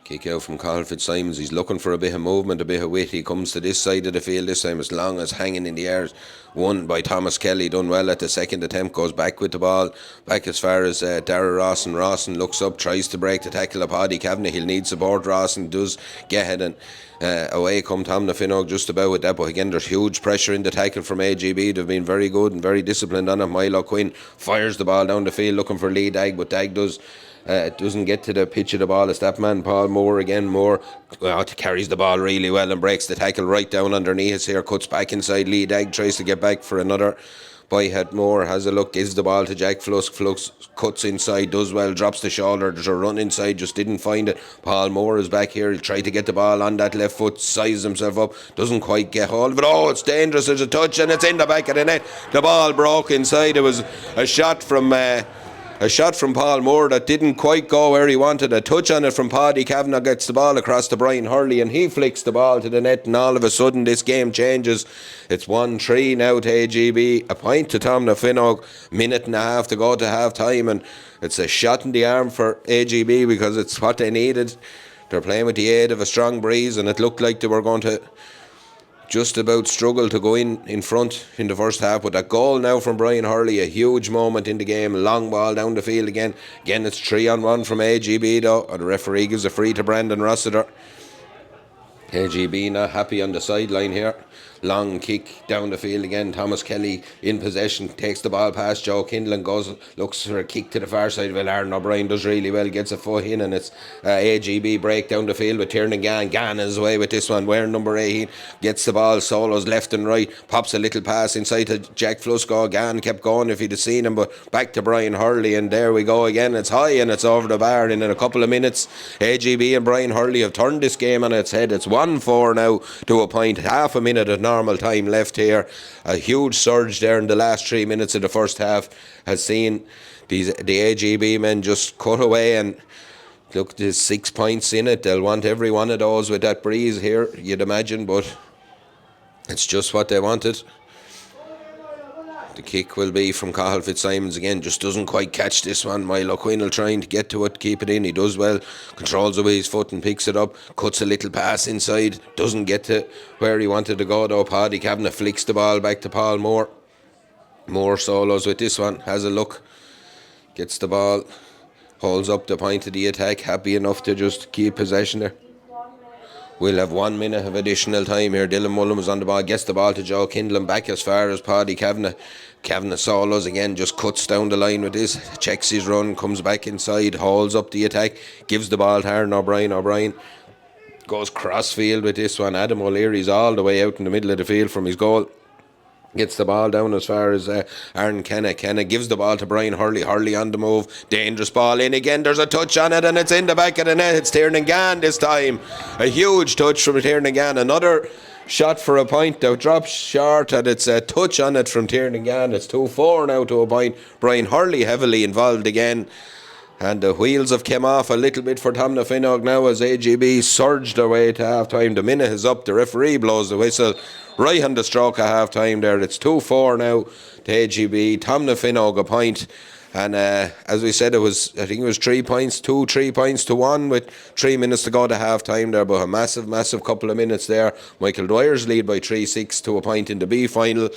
Kick out from Cathal Fitzsimons. He's looking for a bit of movement, a bit of wit. He comes to this side of the field this time, as long as hanging in the air. Won by Thomas Kelly, done well at the second attempt. Goes back with the ball, back as far as Dara Rawson. Rawson looks up, tries to break the tackle of Paddy Kavanagh. He'll need support. Rawson does get ahead, and away come Tomnafinogue just about with that. But again, there's huge pressure in the tackle from AGB. They've been very good and very disciplined on it. Milo Quinn fires the ball down the field looking for Lee Dagg, but Dagg doesn't get to the pitch of the ball. It's that man Paul Moore again. Moore carries the ball really well and breaks the tackle right down underneath us here. Cuts back inside. Lee Dagg tries to get back for another byhead. Moore has a look, gives the ball to Jack Flusk. Flusk cuts inside, does well, drops the shoulder. There's a run inside, just didn't find it. Paul Moore is back here. He'll try to get the ball on that left foot, sizes himself up, doesn't quite get hold of it. Oh, it's dangerous. There's a touch and it's in the back of the net. The ball broke inside. It was a shot from A shot from Paul Moore that didn't quite go where he wanted. A touch on it from Paddy Kavanagh, gets the ball across to Brian Hurley, and he flicks the ball to the net, and all of a sudden this game changes. It's 1-3 now to AGB, a point to Tomnafinogue, minute and a half to go to half time, and it's a shot in the arm for AGB because it's what they needed. They're playing with the aid of a strong breeze, and it looked like they were going to just about struggle to go in front in the first half. But that goal now from Brian Hurley, a huge moment in the game. Long ball down the field again. Again, it's 3-on-1 from AGB though. The referee gives a free to Brandon Rossiter. AGB not happy on the sideline here. Long kick down the field again. Thomas Kelly in possession, takes the ball past Joe Kindle, goes, looks for a kick to the far side. Well, Aaron O'Brien does really well, gets a foot in, and it's AGB break down the field with Tiernan Gann. Gann is away with this one, wearing number 18, gets the ball, solos left and right, pops a little pass inside to Jack Flusco. Gann kept going if he'd have seen him, but back to Brian Hurley, and there we go again. It's high and it's over the bar, and in a couple of minutes AGB and Brian Hurley have turned this game on its head. It's 1-4 now to a point, half a minute of normal time left here. A huge surge there in the last 3 minutes of the first half has seen the AGB men just cut away, and look, there's 6 points in it. They'll want every one of those with that breeze here, you'd imagine, but it's just what they wanted. The kick will be from Cathal Fitzsimons again, just doesn't quite catch this one. Milo Quinel trying to get to it, keep it in, he does well, controls away his foot and picks it up, cuts a little pass inside, doesn't get to where he wanted to go though. Paddy Kavanagh flicks the ball back to Paul Moore. Moore solos with this one, has a look, gets the ball, holds up the point of the attack, happy enough to just keep possession there. We'll have 1 minute of additional time here. Dylan Mullen was on the ball, gets the ball to Joe Kindle, back as far as Paddy Kavanagh. Kavanagh solos again, just cuts down the line with this, checks his run, comes back inside, holds up the attack, gives the ball to Aaron O'Brien. O'Brien goes cross field with this one. Adam O'Leary's all the way out in the middle of the field from his goal. Gets the ball down as far as Aaron Kenna. Kenna gives the ball to Brian Hurley. Hurley on the move. Dangerous ball in again. There's a touch on it and it's in the back of the net. It's Tiernan Gann this time. A huge touch from Tiernan Gann. Another shot for a point that drops short, and it's a touch on it from Tiernan Gann. It's 2-4 now to a point. Brian Hurley heavily involved again. And the wheels have come off a little bit for Tomnafinogue now as AGB surged away to half time. The minute is up. The referee blows the whistle right on the stroke of half time there. It's 2-4 now to AGB. Tomnafinogue a point. And as we said, I think it was 3 points, 3 points to 1 with 3 minutes to go to half time there. But a massive couple of minutes there. Michael Dwyer's lead by 3-6 to a point in the B final.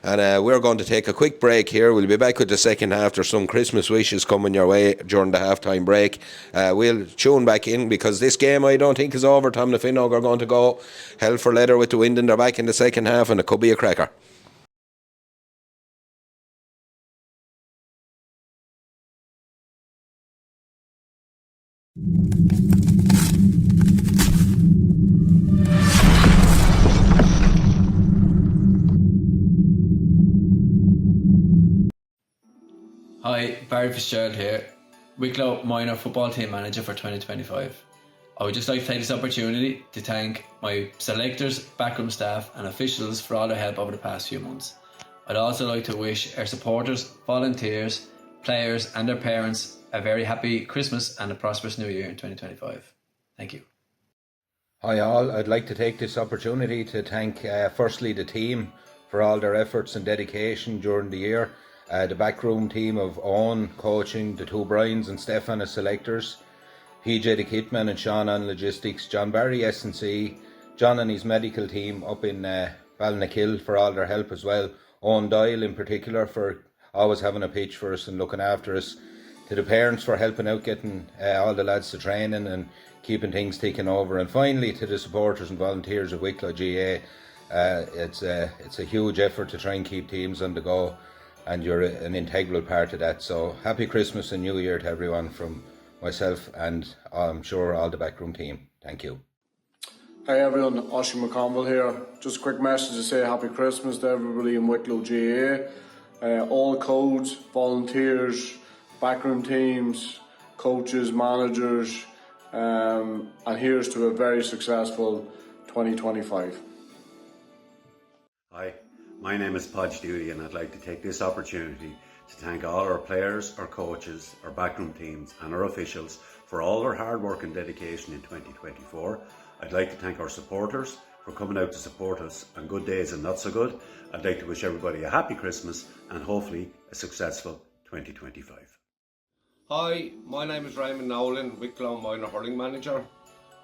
And we're going to take a quick break here. We'll be back with the second half. There's some Christmas wishes coming your way during the half-time break. We'll tune back in because this game I don't think is over. Tomnafinogue are going to go hell for leather with the wind in their back in the second half, and it could be a cracker. Hi, Barry Fitzgerald here, Wicklow minor football team manager for 2025. I would just like to take this opportunity to thank my selectors, backroom staff and officials for all their help over the past few months. I'd also like to wish our supporters, volunteers, players and their parents a very happy Christmas and a prosperous new year in 2025. Thank you. Hi all, I'd like to take this opportunity to thank firstly the team for all their efforts and dedication during the year. The backroom team of Owen coaching, the two Brians and Stefan as selectors, PJ the kitman and Sean on logistics, John Barry S&C, John and his medical team up in Balnakill for all their help as well, Owen Doyle in particular for always having a pitch for us and looking after us, to the parents for helping out getting all the lads to training and keeping things ticking over, and finally to the supporters and volunteers of Wicklow GA. It's a huge effort to try and keep teams on the go, and you're an integral part of that. So happy Christmas and New Year to everyone from myself and I'm sure all the backroom team. Thank you. Hi everyone, Oisin McConville here. Just a quick message to say happy Christmas to everybody in Wicklow GA. All codes, volunteers, backroom teams, coaches, managers, and here's to a very successful 2025. Hi, My name is Podge Duty and I'd like to take this opportunity to thank all our players, our coaches, our backroom teams and our officials for all their hard work and dedication in 2024. I'd like to thank our supporters for coming out to support us on good days and not so good. I'd like to wish everybody a happy Christmas and hopefully a successful 2025. Hi, my name is Raymond Nolan, Wicklow minor hurling manager.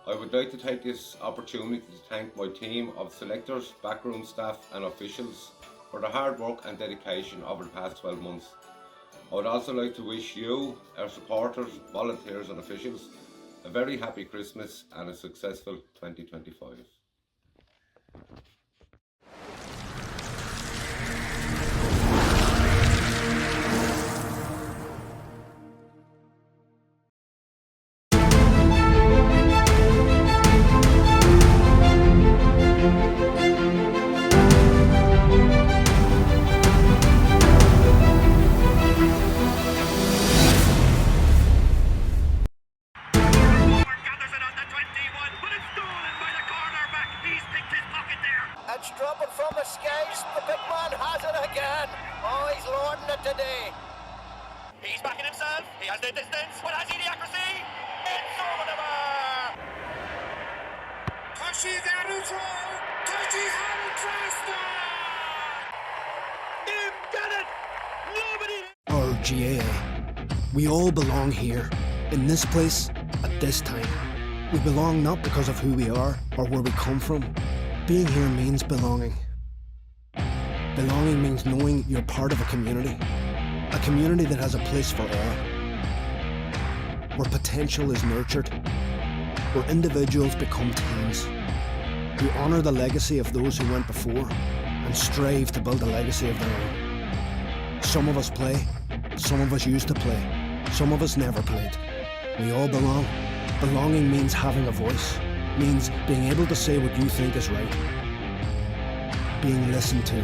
I would like to take this opportunity to thank my team of selectors, backroom staff and officials for the hard work and dedication over the past 12 months. I would also like to wish you, our supporters, volunteers and officials, a very happy Christmas and a successful 2025. It's dropping from the skies. The big man has it again. Oh, he's lording it today. He's backing himself. He has the distance. But has he the accuracy? It's over the bar. Toshi Garuto. Toshi Harutrasta. You've done it. Nobody. Our GAA. We all belong here, in this place, at this time. We belong not because of who we are or where we come from. Being here means belonging. Belonging means knowing you're part of a community that has a place for all. Where potential is nurtured, where individuals become teams, who honour the legacy of those who went before and strive to build a legacy of their own. Some of us play, some of us used to play, some of us never played. We all belong. Belonging means having a voice. Means being able to say what you think is right. Being listened to.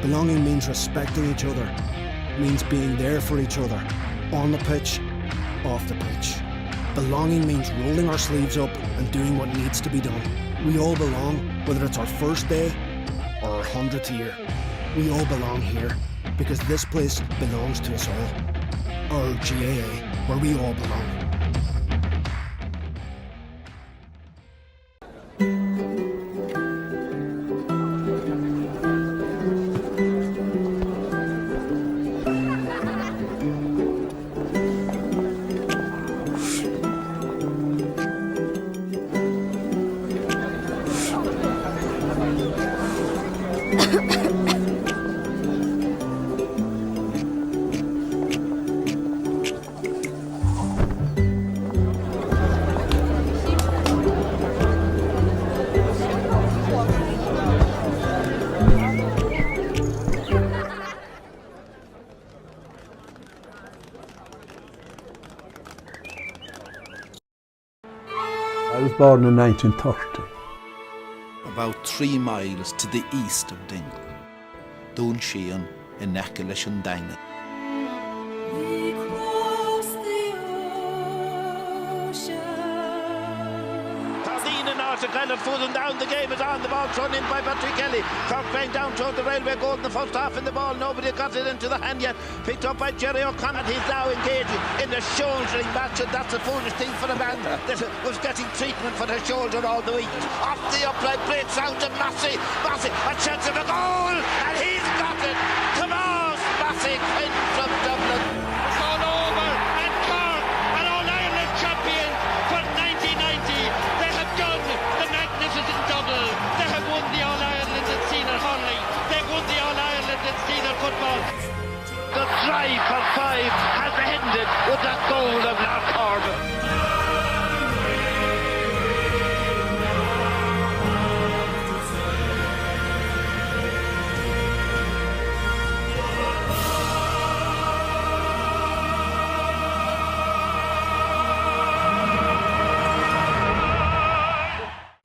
Belonging means respecting each other. Means being there for each other. On the pitch, off the pitch. Belonging means rolling our sleeves up and doing what needs to be done. We all belong, whether it's our first day or our 100th year. We all belong here, because this place belongs to us all. Our GAA, where we all belong. I was born in 1930. About 3 miles to the east of Dingle, Dún Shean in Echelon. We cross the ocean. Tardine and Article are fooling down. The game is on. The ball thrown in by Patrick Kelly. Cork playing down toward the railway goal in the first half in the ball. Nobody got it into the hand yet. Picked up by Jerry O'Connor. He's now engaging in the shouldering match, and that's a foolish thing for a man that was getting treatment for the shoulder all the week. Off the upright, breaks out to Massey. Massey, a chance of a goal, and he's got it. Tomas Massey in from Dublin. It's all over, and Cork are All-Ireland champion for 1990. They have done the magnificent double. They have won the All-Ireland and senior hurling. They've won the All-Ireland and senior football. The drive for 5 has ended with that goal of Lark Corbin.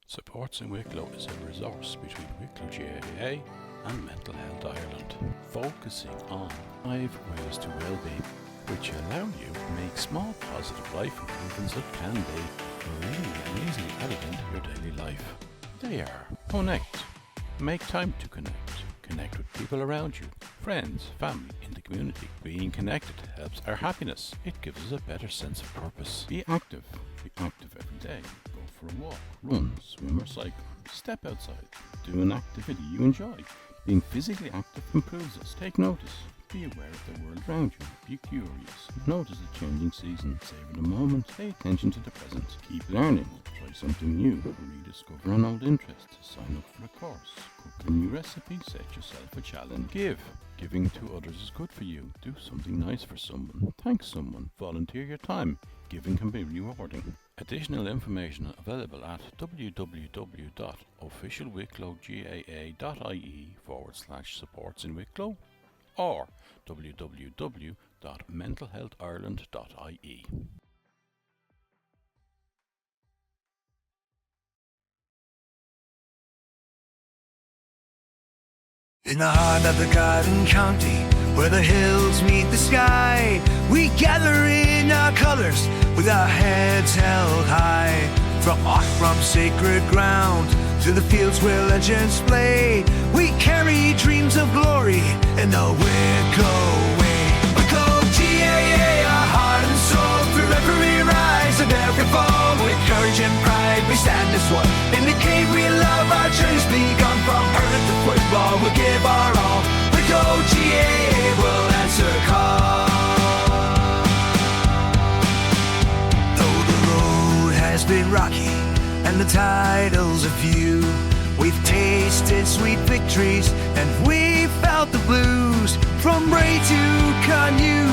Supports in Wicklow is a resource between Wicklow GAA and Mental Health Ireland, focusing on 5 ways to well-being, which allow you to make small positive life improvements that can be really and easily added into your daily life. They are: connect, make time to connect, Connect with people around you, friends, family, in the community. Being connected helps our happiness. It gives us a better sense of purpose. Be active. Be active every day. Go for a walk, run, swim or cycle. Step outside. Do an activity you enjoy. Being physically active improves us. Take notice. Be aware of the world around you. Be curious. Notice the changing season. Savor the moment. Pay attention to the present. Keep learning. Try something new. Rediscover an old interest. Sign up for a course. Cook a new recipe. Set yourself a challenge. Give. Giving to others is good for you. Do something nice for someone. Thank someone. Volunteer your time. Giving can be rewarding. Additional information available at www.officialwicklowgaa.ie/supports in Wicklow or www.mentalhealthireland.ie. In the heart of the Garden County, where the hills meet the sky, we gather in our colours with our heads held high. From Aughrum's sacred ground to the fields where legends play, we carry dreams of glory in the Wicklow way. Wicklow GAA, our heart and soul, through every rise and every fall. With courage and pride we stand as one. In the cave we love, our journey's begun. From earth to football we'll give our all. Wicklow GAA will answer call. Though the road has been rocky and the titles are few, we've tasted sweet victories and we've felt the blues. From Bray to Canoe,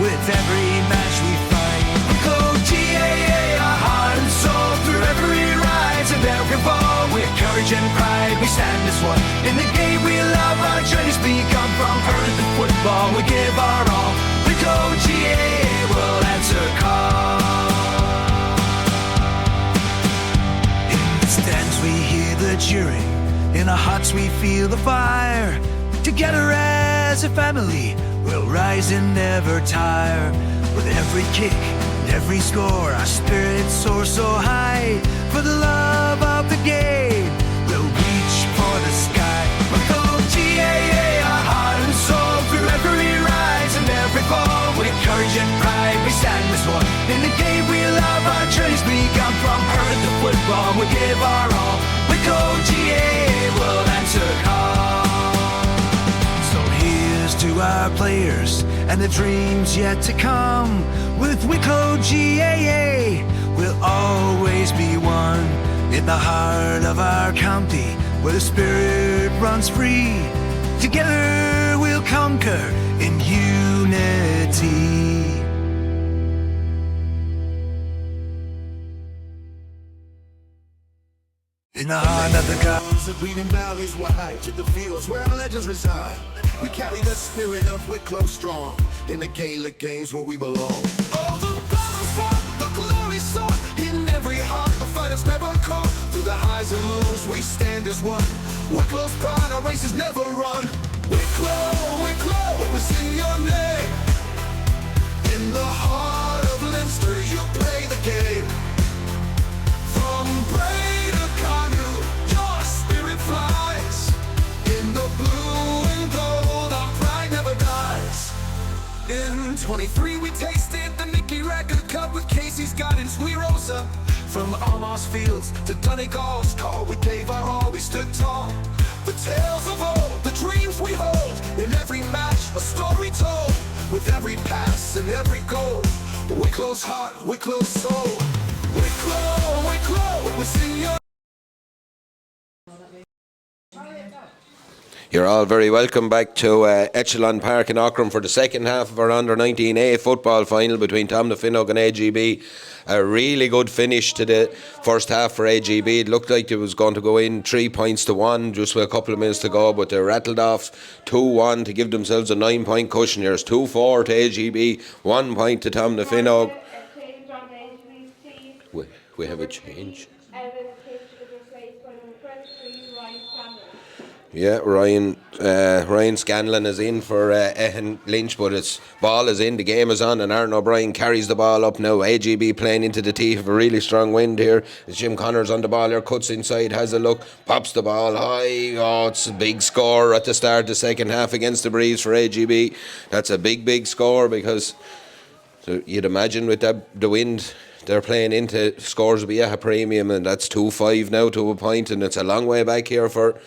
with every match we fight. Wicklow GAA, our heart and soul, through every rise and every fall. With courage and pride we stand as one. In the game we love, our journey's begun. From earth to football we give our all. Wicklow GAA will answer call. In the stands we hear the cheering, in our hearts we feel the fire. Together as a family we'll rise and never tire. With every kick and every score our spirits soar so high. For the love of the game we'll reach for the sky. Wicklow GAA, our heart and soul, through every rise and every fall. With courage and pride we stand as one. In the game we love, our journey's begun. From earth to football we'll give our all. Wicklow GAA will answer call. So here's to our players and the dreams yet to come. With Wicklow GAA we'll always be one. In the heart of our county, where the spirit runs free. Together we'll conquer in unity. In the heart of the gardens, the beating valleys wide to the fields where our legends reside. We carry the spirit of Wicklow strong in the Gaelic games where we belong. Oh, the battles fought, the glory sought in every heart. The fighters never caught. Through the highs and lows, we stand as one. Wicklow's pride, our races never run. Wicklow, Wicklow, it was in your name. In the heart of Leinster, you play the game. From Bray to Canoe, your spirit flies. In the blue and gold, our pride never dies. In 23 we tasted the Nicky Record Cup with Casey's guidance, we rose up. From Almost Fields to Donegal's call, we gave our all, we stood tall. The tales of old, the dreams we hold. In every match, a story told. With every pass and every goal. Wicklow's heart, Wicklow's soul. Wicklow, Wicklow, it was in your... You're all very welcome back to Echelon Park in Aughrim for the second half of our Under-19A football final between Tomnafinogue and AGB. A really good finish to the first half for AGB. It looked like it was going to go in 3 points to 1 just with a couple of minutes to go, but they rattled off 2-1 to give themselves a 9-point cushion. Here's 2-4 to AGB, 1 point to Tomnafinogue. We have a change. Yeah, Ryan Scanlon is in for Ehan Lynch, but its ball is in, the game is on, and Aaron O'Brien carries the ball up now. AGB playing into the teeth of a really strong wind here. As Jim Connors on the ball here, cuts inside, has a look, pops the ball high. Oh, it's a big score at the start of the second half against the breeze for AGB. That's a big score, because so you'd imagine with the wind they're playing into, scores will be at a premium, and that's 2-5 now to a point, and it's a long way back here for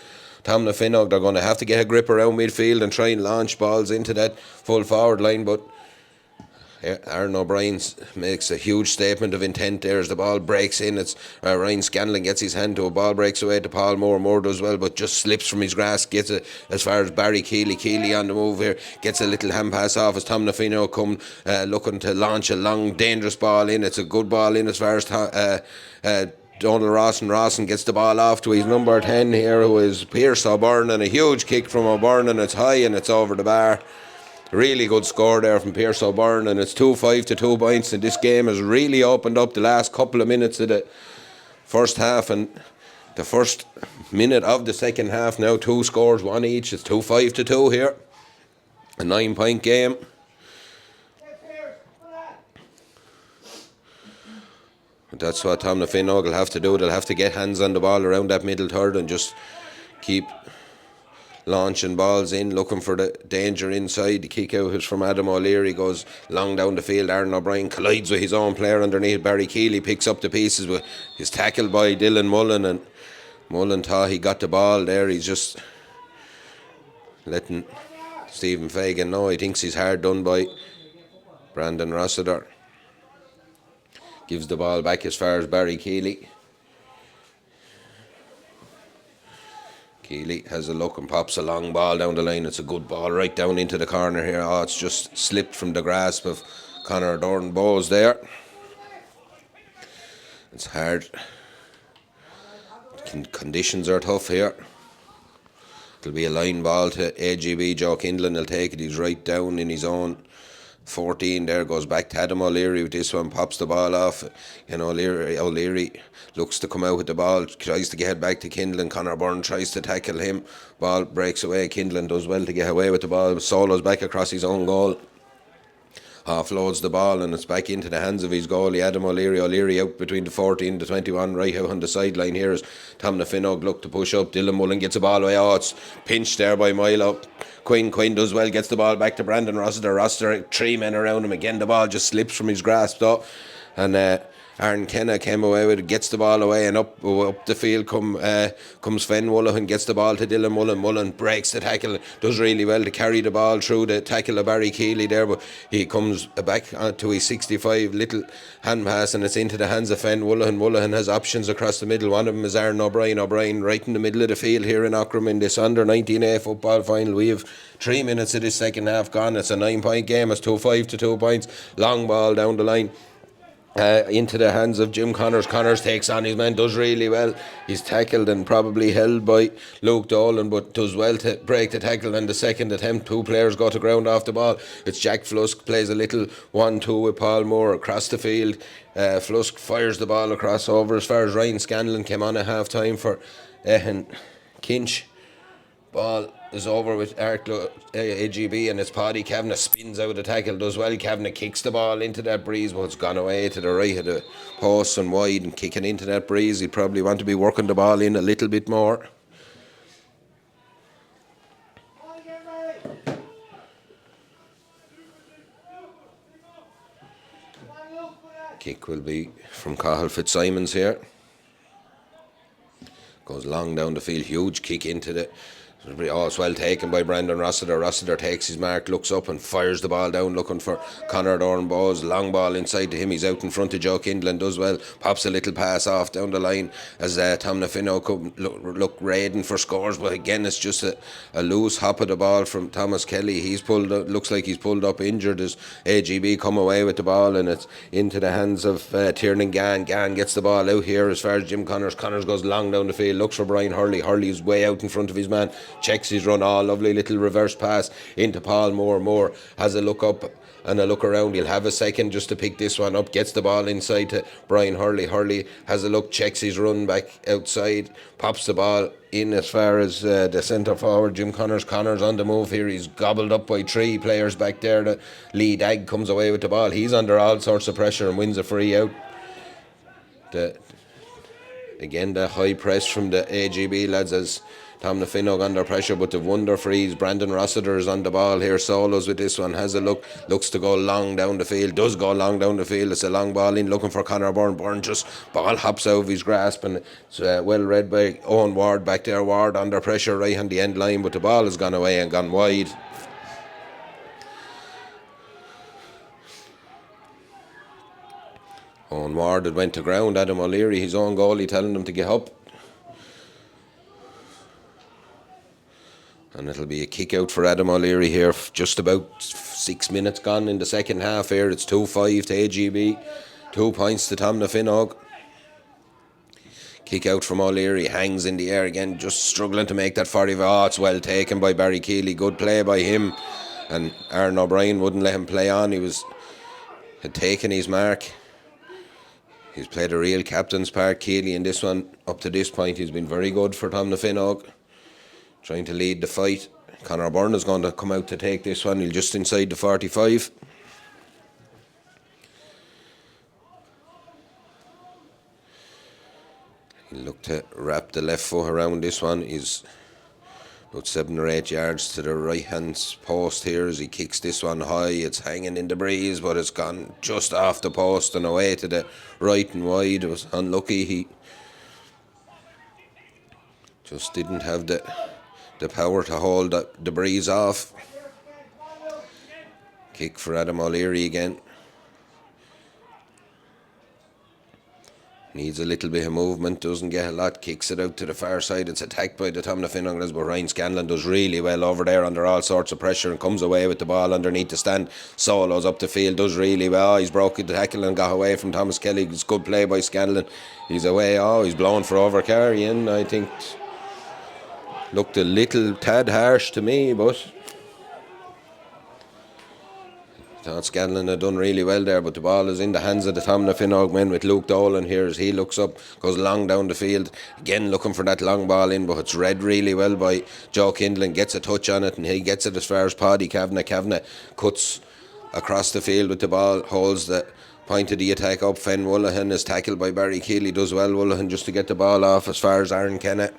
Tomnafinogue. They're going to have to get a grip around midfield and try and launch balls into that full forward line, but Aaron O'Brien makes a huge statement of intent there as the ball breaks in. It's Ryan Scanlon gets his hand to a ball, breaks away to Paul Moore does well, but just slips from his grasp, gets it as far as Barry Keeley on the move here, gets a little hand pass off as Tomnafinogue come looking to launch a long dangerous ball in. It's a good ball in as far as Donald Rawson gets the ball off to his number 10 here, who is Pierce O'Byrne, and a huge kick from O'Byrne, and it's high and it's over the bar. Really good score there from Pierce O'Byrne, and it's 2-5 to 2 points, and this game has really opened up the last couple of minutes of the first half, and the first minute of the second half now, 2 scores, 1 each. It's 2-5 to 2 here, a 9-point game. That's what Tomnafinogue will have to do. They'll have to get hands on the ball around that middle third and just keep launching balls in, looking for the danger inside. The kick out is from Adam O'Leary, goes long down the field. Aaron O'Brien collides with his own player underneath. Barry Keeley picks up the pieces, but he's tackled by Dylan Mullen, and Mullen thought he got the ball there. He's just letting Stephen Fagan know he thinks he's hard done by. Brandon Rossiter gives the ball back as far as Barry Keeley. Keeley has a look and pops a long ball down the line. It's a good ball right down into the corner here. Oh, it's just slipped from the grasp of Conor Dorn-Bowes there. It's hard. Conditions are tough here. It'll be a line ball to AGB. Joe Kindlin will take it. He's right down in his own 14 there, goes back to Adam O'Leary with this one, pops the ball off. You know, O'Leary looks to come out with the ball, tries to get it back to Kindlin. Conor Byrne tries to tackle him, ball breaks away. Kindlin does well to get away with the ball, solos back across his own goal, offloads the ball, and it's back into the hands of his goalie Adam O'Leary. O'Leary out between the 14 to 21, right out on the sideline here as Tomnafinogue look to push up. Dylan Mullen gets the ball away. Oh, it's pinched there by Milo. Quinn does well, gets the ball back to Brandon Rossiter. 3 men around him again. The ball just slips from his grasp though, and Aaron Kenna came away with it, gets the ball away, and up the field comes Sven Woollahan, gets the ball to Dylan Mullen. Mullen breaks the tackle, does really well to carry the ball through the tackle of Barry Keeley there, but he comes back to his 65, little hand pass, and it's into the hands of Sven Woollahan. Woollahan has options across the middle. One of them is Aaron O'Brien. O'Brien right in the middle of the field here in Aughrim in this under 19A football final. We have 3 minutes of this second half gone. It's a 9-point game. It's 2-5 to 2 points. Long ball down the line. Into the hands of Jim Connors. Connors takes on his man, does really well. He's tackled and probably held by Luke Dolan, but does well to break the tackle. And the second attempt, 2 players go to ground off the ball. It's Jack Flusk, plays a little 1-2 with Paul Moore across the field. Flusk fires the ball across over as far as Ryan Scanlon came on at half time for Ehan Kinch. Ball is over with Arklow, AGB, and it's Paddy Kavanagh spins out the tackle, does well. Kavanagh kicks the ball into that breeze, but it's gone away to the right of the post and wide, and kicking into that breeze. He'd probably want to be working the ball in a little bit more. Kick will be from Cathal Fitzsimons here. Goes long down the field, huge kick into the... Oh, it's well taken by Brandon Rossiter. Rossiter takes his mark, looks up and fires the ball down, looking for Conor Dorn-Bowes. Long ball inside to him. He's out in front of Joe Kindlin, does well. Pops a little pass off down the line as Tomnafinogue look raiding for scores. But again, it's just a loose hop of the ball from Thomas Kelly. He's pulled up, looks like he's pulled up injured as AGB come away with the ball, and it's into the hands of Tiernan Gann. Gann gets the ball out here as far as Jim Connors. Connors goes long down the field, looks for Brian Hurley. Hurley's way out in front of his man. checks his run. Lovely little reverse pass into Paul Moore. Moore has a look up and a look around. He'll have a second just to pick this one up. Gets the ball inside to Brian Hurley. Hurley has a look, checks his run back outside, pops the ball in as far as the centre forward, Jim Connors. Connors on the move here. He's gobbled up by 3 players back there. The Lee Dagg comes away with the ball. He's under all sorts of pressure and wins a free out. Again, the high press from the AGB lads as Tomnafinogue under pressure, but the wonder freeze. Brandon Rossiter is on the ball here, solos with this one, has a look, looks to go long down the field, does go long down the field. It's a long ball in, looking for Conor Byrne. Byrne just ball hops out of his grasp, and it's well read by Owen Ward back there. Ward under pressure right on the end line, but the ball has gone away and gone wide. Owen Ward had went to ground. Adam O'Leary, his own goalie, telling him to get up. And it'll be a kick out for Adam O'Leary here. Just about 6 minutes gone in the second half here. It's 2-5 to AGB. 2 points to Tomnafinogue. Kick out from O'Leary. Hangs in the air again. Just struggling to make that 40. Oh, it's well taken by Barry Keeley. Good play by him. And Aaron O'Brien wouldn't let him play on. Had taken his mark. He's played a real captain's part, Keeley, in this one. Up to this point, he's been very good for Tomnafinogue. Trying to lead the fight. Conor Byrne is going to come out to take this one. He's just inside the 45. He'll look to wrap the left foot around this one. He's about 7 or 8 yards to the right hand post here as he kicks this one high. It's hanging in the breeze, but it's gone just off the post and away to the right and wide. It was unlucky. He just didn't have the power to hold the breeze off. Kick for Adam O'Leary again. Needs a little bit of movement, doesn't get a lot, kicks it out to the far side. It's attacked by the Tomnafinogue, but Ryan Scanlon does really well over there under all sorts of pressure and comes away with the ball underneath the stand. Solos up the field, does really well. He's broken the tackle and got away from Thomas Kelly. It's good play by Scanlon. He's away. He's blown for over carrying. I think looked a little tad harsh to me, but thought Scanlon had done really well there, but the ball is in the hands of the Tomnafinogue men with Luke Dolan here as he looks up, goes long down the field, again looking for that long ball in, but it's read really well by Joe Kindlin, gets a touch on it and he gets it as far as Paddy Kavanagh. Kavanagh cuts across the field with the ball, holds the point of the attack up. Fen Woolahan is tackled by Barry Keeley, does well Woolahan just to get the ball off as far as Aaron Kenna.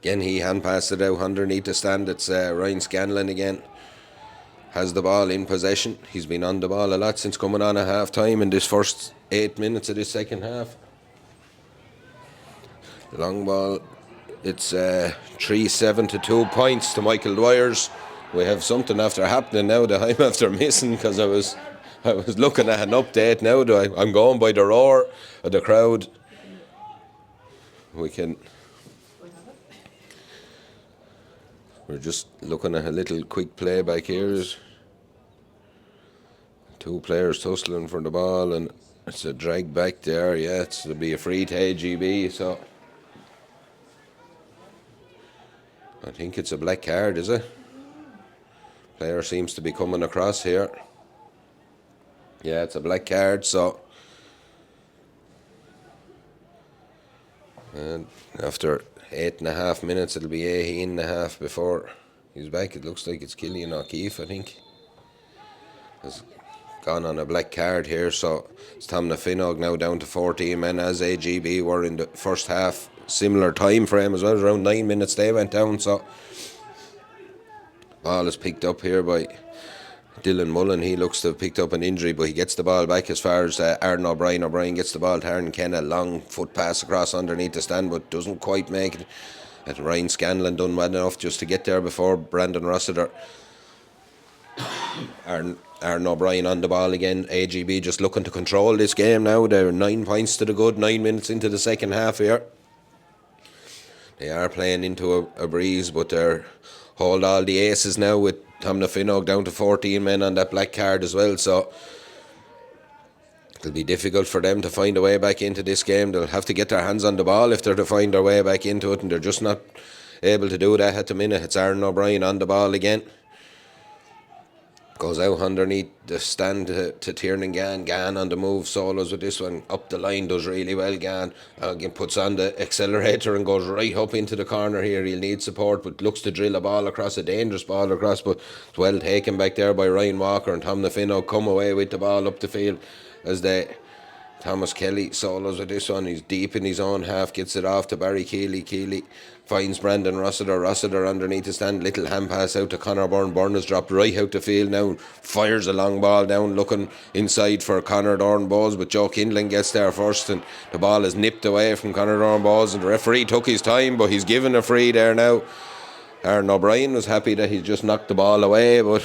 Again, he hand passed it out underneath the stand. It's Ryan Scanlon again. Has the ball in possession. He's been on the ball a lot since coming on at half time in this first 8 minutes of this second half. Long ball. It's 3-7 to 2 points to Michael Dwyers. We have something after happening now that I'm after missing, because I was looking at an update now. I'm going by the roar of the crowd. We're just looking at a little quick play back here. 2 players tussling for the ball and it's a drag back there. Yeah, it'll be a free to AGB, so I think it's a black card, is it? Player seems to be coming across here. Yeah, it's a black card, so and after 8.5 minutes, it'll be 18.5 before he's back. It looks like it's Killian O'Keefe, I think. Has gone on a black card here, so it's Tomnafinogue now down to 14 men as AGB were in the first half. Similar time frame as well, around 9 minutes they went down, so ball is picked up here by Dylan Mullen. He looks to have picked up an injury, but he gets the ball back as far as Aaron O'Brien. O'Brien gets the ball to Aaron Kenna. Long foot pass across underneath the stand, but doesn't quite make it. And Ryan Scanlon done well enough just to get there before Brandon Rossiter. Aaron O'Brien on the ball again. AGB just looking to control this game now. They're 9 points to the good, 9 minutes into the second half here. They are playing into a breeze, but they're hold all the aces now with Tomnafinogue down to 14 men on that black card as well, so it'll be difficult for them to find a way back into this game. They'll have to get their hands on the ball if they're to find their way back into it, and they're just not able to do that at the minute. It's Aaron O'Brien on the ball again. Goes out underneath the stand to Tiernan Gann. Gann on the move, solos with this one. Up the line, does really well, Gann. Again, puts on the accelerator and goes right up into the corner here. He'll need support, but looks to drill a ball across, a dangerous ball across, but it's well taken back there by Ryan Walker, and Tomnafinogue come away with the ball up the field as Thomas Kelly solos with this one. He's deep in his own half, gets it off to Barry Keeley. Keeley finds Brandon Rossiter. Rossiter underneath the stand. Little hand pass out to Conor Byrne. Byrne has dropped right out the field now. Fires a long ball down, looking inside for Conor Doornbos, but Joe Kindling gets there first, and the ball is nipped away from Conor Doornbos, and the referee took his time, but he's given a free there now. Aaron O'Brien was happy that he just knocked the ball away, but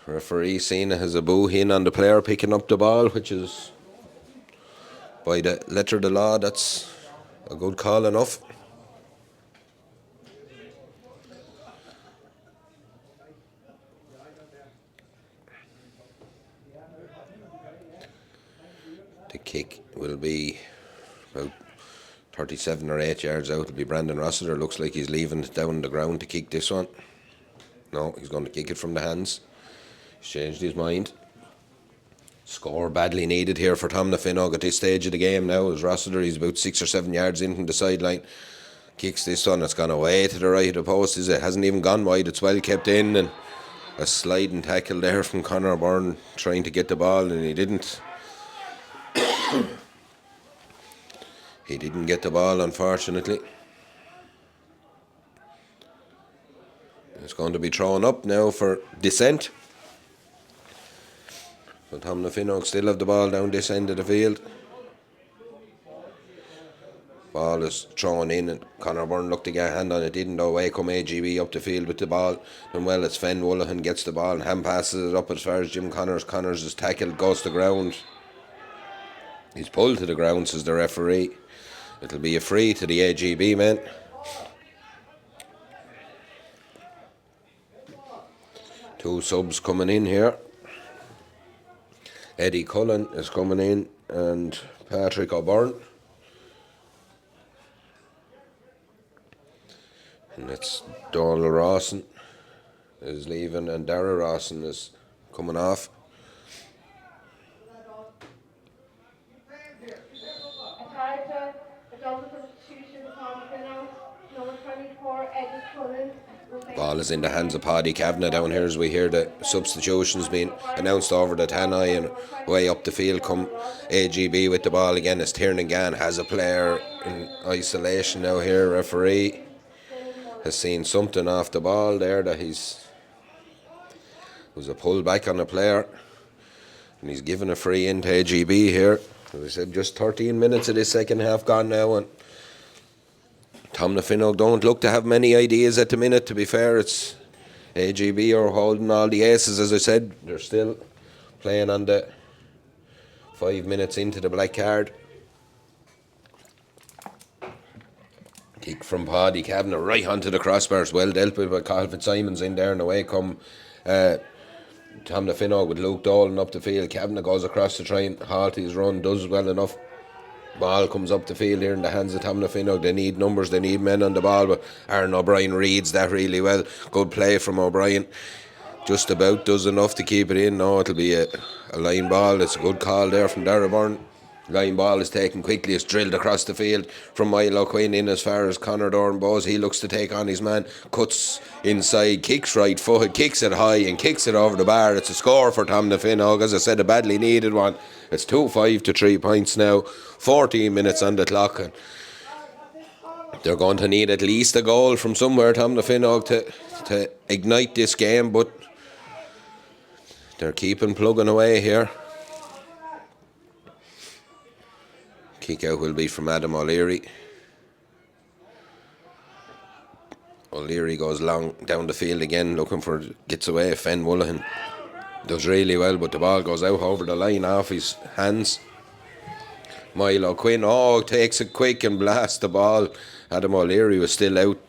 referee seen it as a boo-in on the player picking up the ball, which is, by the letter of the law, that's a good call enough. The kick will be about 37 or 8 yards out. It'll be Brandon Rossiter. Looks like he's leaving it down the ground to kick this one. No, he's going to kick it from the hands. He's changed his mind. Score badly needed here for Tomnafinogue at this stage of the game now. As Rossiter, he's about 6 or 7 yards in from the sideline. Kicks this one. It's gone away to the right of the post. It hasn't even gone wide. It's well kept in. And a sliding tackle there from Conor Byrne trying to get the ball, and he didn't. He didn't get the ball, unfortunately. It's going to be thrown up now for dissent. So Tomnafinogue still have the ball down this end of the field. Ball is thrown in, and Conor Byrne looked to get a hand on it, didn't. Away come AGB up the field with the ball. And well, it's Fen Woollahan gets the ball and hand passes it up as far as Jim Connors. Connors is tackled, goes to the ground. He's pulled to the ground, says the referee. It'll be a free to the AGB men. Two subs coming in here. Eddie Cullen is coming in and Patrick O'Byrne. And it's Donald Rawson is leaving and Dara Rawson is coming off. Ball is in the hands of Paddy Kavanagh down here as we hear the substitutions being announced over the tannoy, and way up the field come AGB with the ball again as Tiernan Gann has a player in isolation now here. Referee has seen something off the ball there that was a pull back on a player, and he's given a free in to AGB here. As I said, just 13 minutes of this second half gone now, and Tomnafinogue don't look to have many ideas at the minute. To be fair, it's AGB are holding all the aces. As I said, they're still playing on the 5 minutes into the black card. Kick from Paddy Kavanagh right onto the crossbars. Well dealt with by Colin Simons in there, and away come Tomnafinogue with Luke Dolan up the field. Kavanagh goes across to try and halt his run, does well enough. Ball comes up the field here in the hands of Tomnafinogue. They need numbers, they need men on the ball, but Aaron O'Brien reads that really well. Good play from O'Brien. Just about does enough to keep it in. No, it'll be a line ball. It's a good call there from Dara Byrne. Line ball is taken quickly. It's drilled across the field from Milo Quinn in as far as Conor Doornbos. He looks to take on his man. Cuts inside, kicks right foot, kicks it high and kicks it over the bar. It's a score for Tomnafinogue. As I said, a badly needed one. It's 2-5 to 3 points now. 14 minutes on the clock. And they're going to need at least a goal from somewhere, Tomnafinogue, to ignite this game. But they're keeping plugging away here. Kick out will be from Adam O'Leary. O'Leary goes long down the field again, looking for, gets away. Fen Woollahan does really well, but the ball goes out over the line off his hands. Milo Quinn, takes it quick and blasts the ball. Adam O'Leary was still out,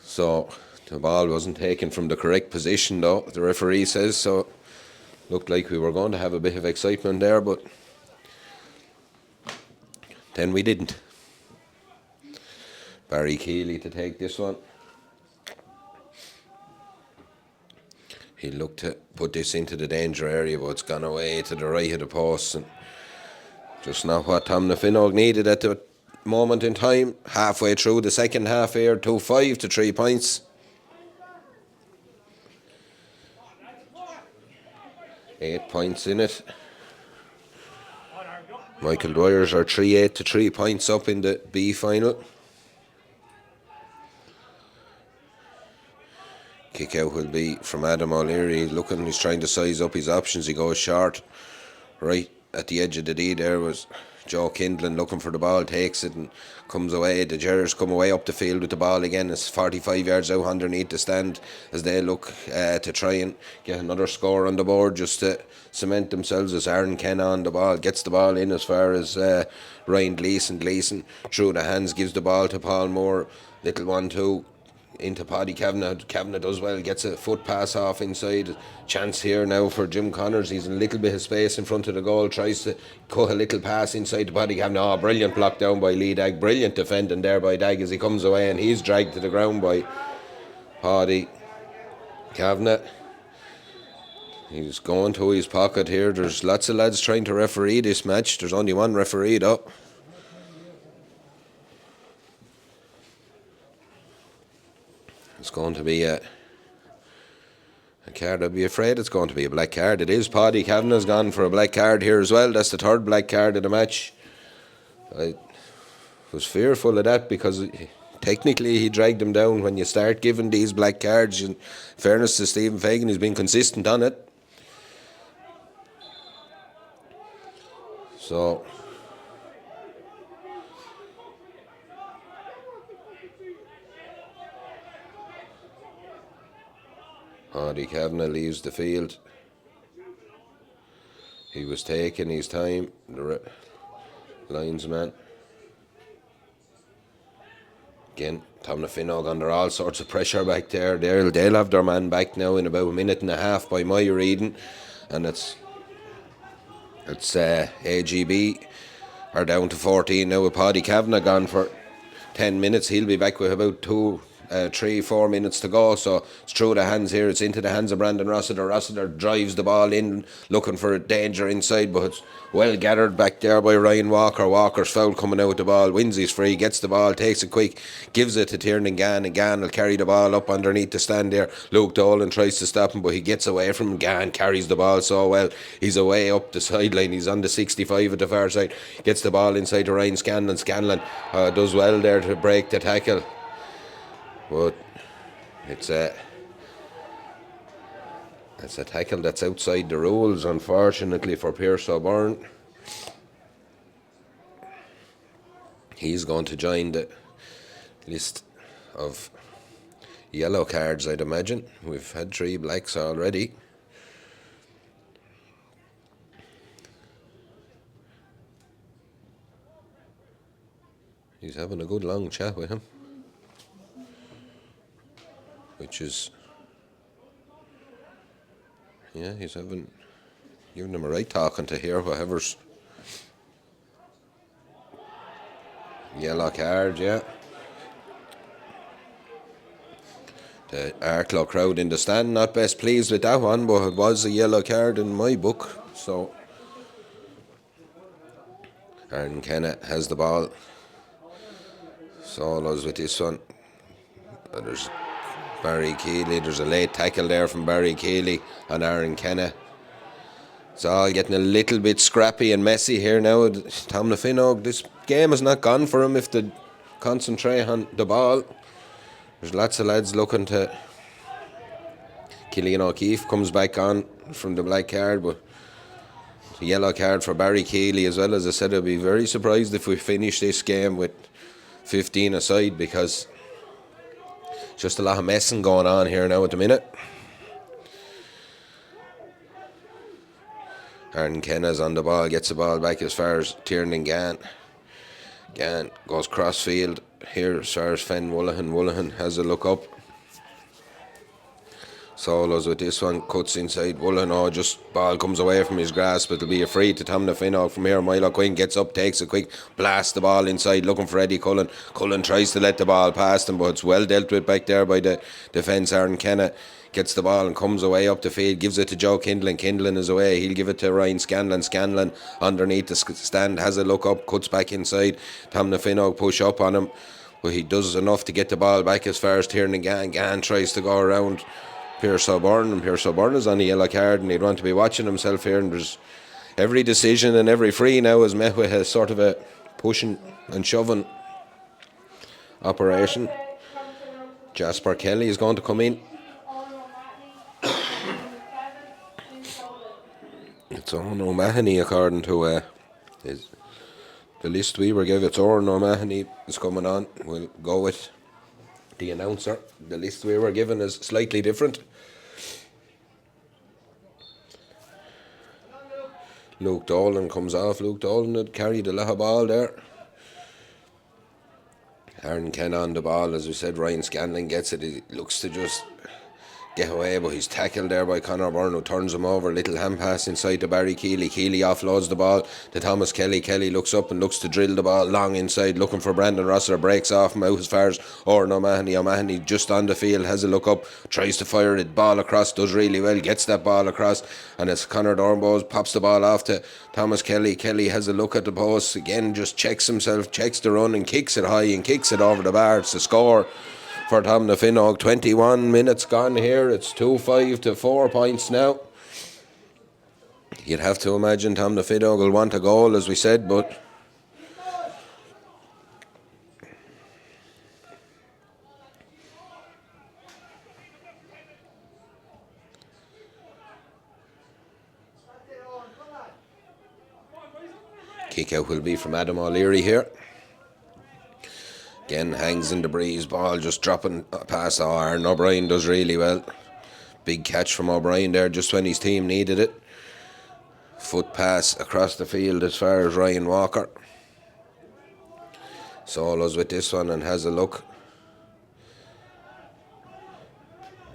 so the ball wasn't taken from the correct position though, the referee says. So looked like we were going to have a bit of excitement there, but then we didn't. Barry Keeley to take this one. He looked to put this into the danger area, but it's gone away to the right of the post. And just not what Tomnafinogue needed at the moment in time. Halfway through the second half here, 2-5 to 3 points. 8 points in it. Michael Dwyer's are 3-8 to 3 points up in the B final. Kick out will be from Adam O'Leary. He's trying to size up his options. He goes short. Right at the edge of the D there was Joe Kindlin looking for the ball, takes it and comes away. The Gerrars come away up the field with the ball again. It's 45 yards out underneath the stand as they look to try and get another score on the board just to cement themselves. As Aaron Kenna on the ball, gets the ball in as far as Ryan Gleeson through the hands, gives the ball to Paul Moore. Little 1-2 into Paddy Kavanagh. Kavanagh does well, gets a foot pass off inside. Chance here now for Jim Connors. He's in a little bit of space in front of the goal, tries to cut a little pass inside to Paddy Kavanagh. Brilliant block down by Lee Dagg. Brilliant defending there by Dagg as he comes away, and he's dragged to the ground by Paddy Kavanagh. He's going to his pocket here. There's lots of lads trying to referee this match. There's only one referee though. It's going to be a card. I'd be afraid it's going to be a black card. It is. Paddy Kavanagh's gone for a black card here as well. That's the third black card of the match. I was fearful of that because technically he dragged him down. When you start giving these black cards, in fairness to Stephen Fagan, he's been consistent on it. So Paddy Kavanagh leaves the field. He was taking his time, the linesman. Again, Tomnafinogue under all sorts of pressure back there. They'll have their man back now in about a minute and a half by my reading. And it's AGB are down to 14 now with Paddy Kavanagh gone for 10 minutes. He'll be back with about 3-4 minutes to go, so it's through the hands here. It's into the hands of Brandon Rossiter. Rossiter drives the ball in, looking for danger inside, but it's well gathered back there by Ryan Walker. Walker's foul coming out with the ball. Wins his free, gets the ball, takes it quick, gives it to Tiernan Gann, and Gann will carry the ball up underneath the stand there. Luke Dolan tries to stop him, but he gets away from him. Gann carries the ball so well. He's away up the sideline. He's on the 65 at the far side. Gets the ball inside to Ryan Scanlon. Scanlon does well there to break the tackle. But it's a tackle that's outside the rules, unfortunately, for Pierce O'Byrne. He's going to join the list of yellow cards, I'd imagine. We've had 3 blacks already. He's having a good long chat with him, which is, yeah, he's giving him a right talking to hear whatever's yellow card, yeah. The Arklow crowd in the stand not best pleased with that one, but it was a yellow card in my book. So Aaron Kenna has the ball. Solos with this one. There's Barry Keeley. There's a late tackle there from Barry Keeley on Aaron Kenna. It's all getting a little bit scrappy and messy here now. Tomnafinogue, this game has not gone for him if they concentrate on the ball. There's lots of lads looking to. Killian O'Keefe comes back on from the black card, but the yellow card for Barry Keeley as well. As I said, I'd be very surprised if we finish this game with 15 aside, because just a lot of messing going on here now at the minute. Aaron Kenna's on the ball, gets the ball back as far as Tiernan Gann. Gann goes crossfield here as far as Fen Woollahan. Woollahan has a look up. Solos with this one, cuts inside Woolen. Oh, just ball comes away from his grasp. It'll be a free to Tomnafinogue from here. Milo Quinn gets up, takes a quick blast the ball inside, looking for Eddie Cullen. Cullen tries to let the ball past him, but it's well dealt with back there by the defence. Aaron Kenna gets the ball and comes away up the field, gives it to Joe Kindlin. Kindlin is away, he'll give it to Ryan Scanlon. Scanlon underneath the stand, has a look up, cuts back inside. Tomnafinogue push up on him, but he does enough to get the ball back as far as Tiernan Gann. Gann tries to go around Pierce O'Byrne, and Pierce O'Byrne is on a yellow card, and he'd want to be watching himself here. And there's every decision and every free now is met with a sort of a pushing and shoving operation. Jasper Kelly is going to come in. It's Owen O'Mahony according to the list we were given. It's Owen O'Mahony is coming on. We'll go with the announcer. The list we were given is slightly different. Luke Dolan comes off. Luke Dolan had carried a lot of ball there. Aaron Ken on the ball, as we said. Ryan Scanlon gets it. He looks to just get away, but he's tackled there by Conor Byrne, who turns him over. Little hand pass inside to Barry Keeley. Keeley offloads the ball to Thomas Kelly. Kelly looks up and looks to drill the ball long inside, looking for Brandon Rossiter. Breaks off him out as far as Oran O'Mahony. O'Mahony just on the field, has a look up, tries to fire it, ball across, does really well, gets that ball across, and as Conor Dornbos pops the ball off to Thomas Kelly. Kelly has a look at the post again, just checks himself, checks the run and kicks it high and kicks it over the bar. It's the score for Tomnafinogue. 21 minutes gone here. It's 2-5 to 4 points now. You'd have to imagine Tomnafinogue will want a goal, as we said, but kick out will be from Adam O'Leary here. Again, hangs in the breeze, ball just dropping past Aaron O'Brien, does really well. Big catch from O'Brien there just when his team needed it. Foot pass across the field as far as Ryan Walker. Solos with this one and has a look.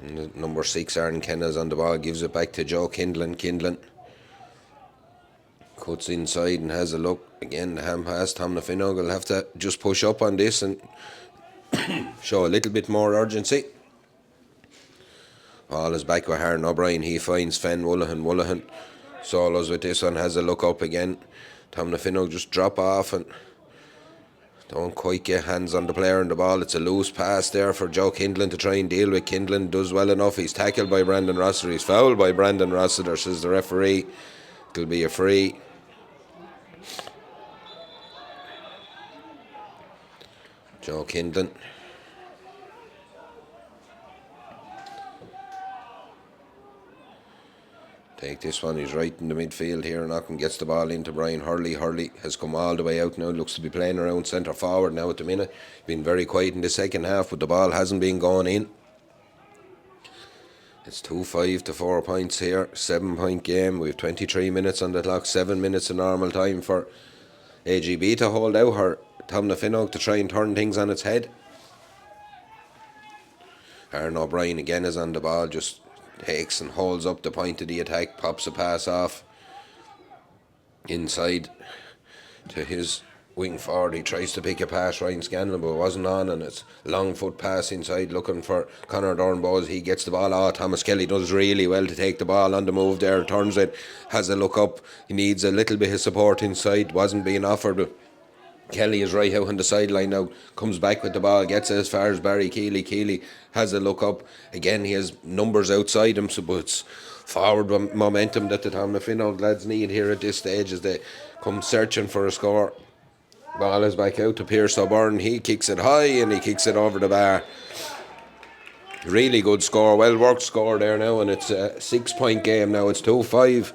And number 6, Aaron Kenna's on the ball, gives it back to Joe Kindlin. Kindlin cuts inside and has a look. Again, the hand pass. Tomnafinogue will have to just push up on this and show a little bit more urgency. Ball is back with Aaron O'Brien. He finds Fenn Woollahan. Woollahan solos with this one, has a look up again. Tomnafinogue just drop off and don't quite get hands on the player and the ball. It's a loose pass there for Joe Kindlin to try and deal with. Kindlin does well enough. He's tackled by Brandon Rossiter. He's fouled by Brandon Rossiter, says the referee. It'll be a free. Joe Kindlin. Take this one, he's right in the midfield here, and Aughrim gets the ball into Brian Hurley. Hurley has come all the way out now, looks to be playing around centre forward now at the minute. Been very quiet in the second half, but the ball hasn't been going in. It's 2-5 to 4 points here, 7 point game. We have 23 minutes on the clock, 7 minutes of normal time for AGB to hold out, or Tomnafinogue to try and turn things on its head. Aaron O'Brien again is on the ball, just takes and holds up the point of the attack, pops a pass off inside to his wing forward. He tries to pick a pass, Ryan Scanlon, but it wasn't on, and it's a long foot pass inside looking for Conor Dornbos. He gets the ball. Thomas Kelly does really well to take the ball on the move there, turns it, has a look up. He needs a little bit of support inside, wasn't being offered, but Kelly is right out on the sideline now, comes back with the ball, gets it as far as Barry Keeley. Keeley has a look up. Again, he has numbers outside him, so but it's forward momentum that the Tomnafinogue lads need here at this stage as they come searching for a score. Ball is back out to Pierce O'Byrne. He kicks it high and he kicks it over the bar. Really good score, well worked score there now, and it's a 6 point game now. It's 2-5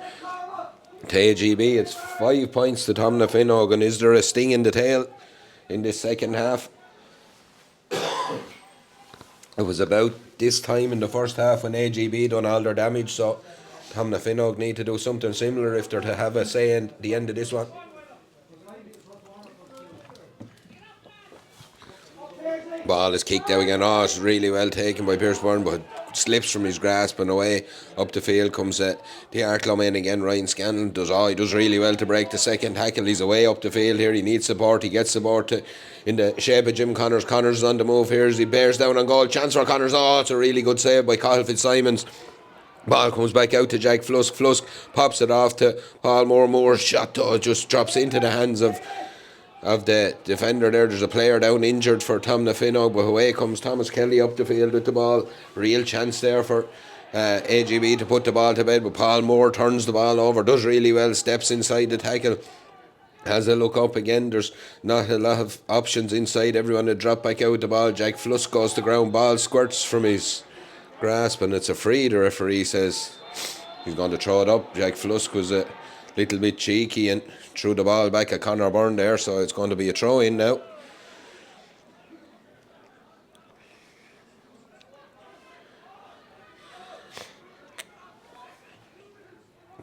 to AGB. It's 5 points to Tomnafinogue, and is there a sting in the tail in this second half? It was about this time in the first half when AGB done all their damage, so Tomnafinogue need to do something similar if they're to have a say in the end of this one. Ball is kicked out again. Oh, it's really well taken by Pierce Byrne, but slips from his grasp and away up the field comes the Arklow man again. Ryan Scanlon he does really well to break the second tackle. He's away up the field here. He needs support. He gets support in the shape of Jim Connors. Connors is on the move here as he bears down on goal. Chance for Connors. It's a really good save by Cathal Fitzsimons. Ball comes back out to Jack Flusk. Flusk pops it off to Paul Moore. Moore's shot just drops into the hands of the defender there. There's a player down injured for Tomnafinogue, but away comes Thomas Kelly up the field with the ball. Real chance there for AGB to put the ball to bed, but Paul Moore turns the ball over, does really well, steps inside the tackle, has a look up again. There's not a lot of options inside. Everyone had dropped back out with the ball. Jack Flusk goes to ground. Ball squirts from his grasp and it's a free. The referee says he's going to throw it up. Jack Flusk was a little bit cheeky and threw the ball back at Conor Byrne there, so it's going to be a throw in now.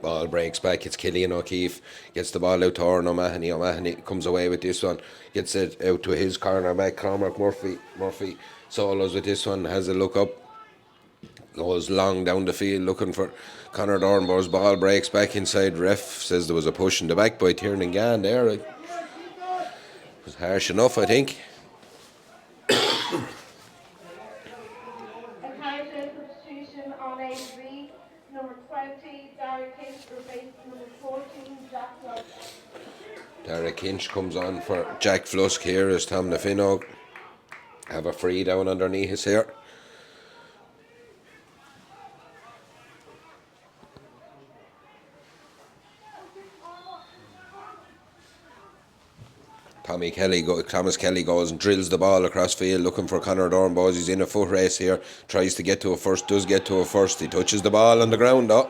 Ball breaks back. It's Killian O'Keefe gets the ball out to Oran O'Mahony. O'Mahony comes away with this one, gets it out to his corner back. Cormac Murphy solos with this one, has a look up, goes long down the field looking for Conor Dornbo's. Ball breaks back inside. Ref says there was a push in the back by Tiernan Gann there. It was harsh enough, I think. A character substitution on AGB, number 20, Derek Hinch, replacing number 14, Jack Flusk. Derek Hinch comes on for Jack Flusk here as Tomnafinogue have a free down underneath us here. Thomas Kelly goes and drills the ball across field looking for Conor Dornbos. He's in a foot race here, tries to get to a first, does get to a first. He touches the ball on the ground though.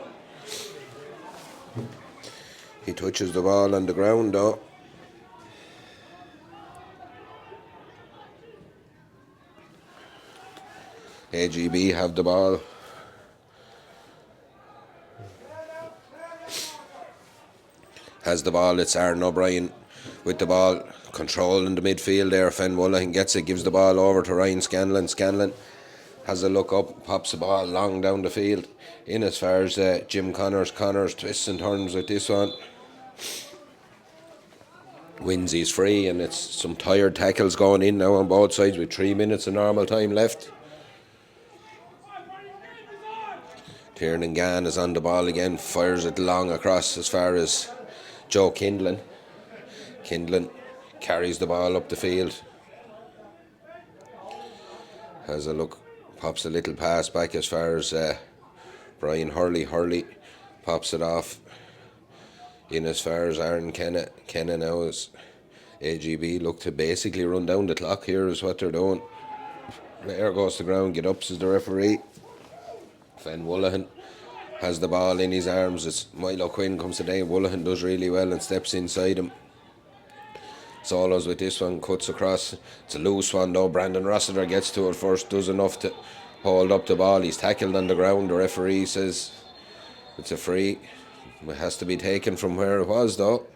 AGB have the ball. Has the ball, it's Aaron O'Brien with the ball. Control in the midfield there. Fen Mullahan gets it, gives the ball over to Ryan Scanlon. Scanlon has a look up, pops the ball long down the field in as far as Jim Connors. Connors twists and turns with this one. Wins, he's free, and it's some tired tackles going in now on both sides with 3 minutes of normal time left. Tiernan Gann is on the ball again, fires it long across as far as Joe Kindlin. Kindlin carries the ball up the field. Has a look, pops a little pass back as far as Brian Hurley. Hurley pops it off in as far as Aaron Kenna. Kenna now is AGB look to basically run down the clock here is what they're doing. There goes to ground, get up, says the referee. Fen Mullahan has the ball in his arms. It's Milo Quinn comes today. Mullahan does really well and steps inside him. Solos with this one, cuts across. It's a loose one though. Brandon Rossiter gets to it first, does enough to hold up the ball. He's tackled on the ground. The referee says it's a free. It has to be taken from where it was though.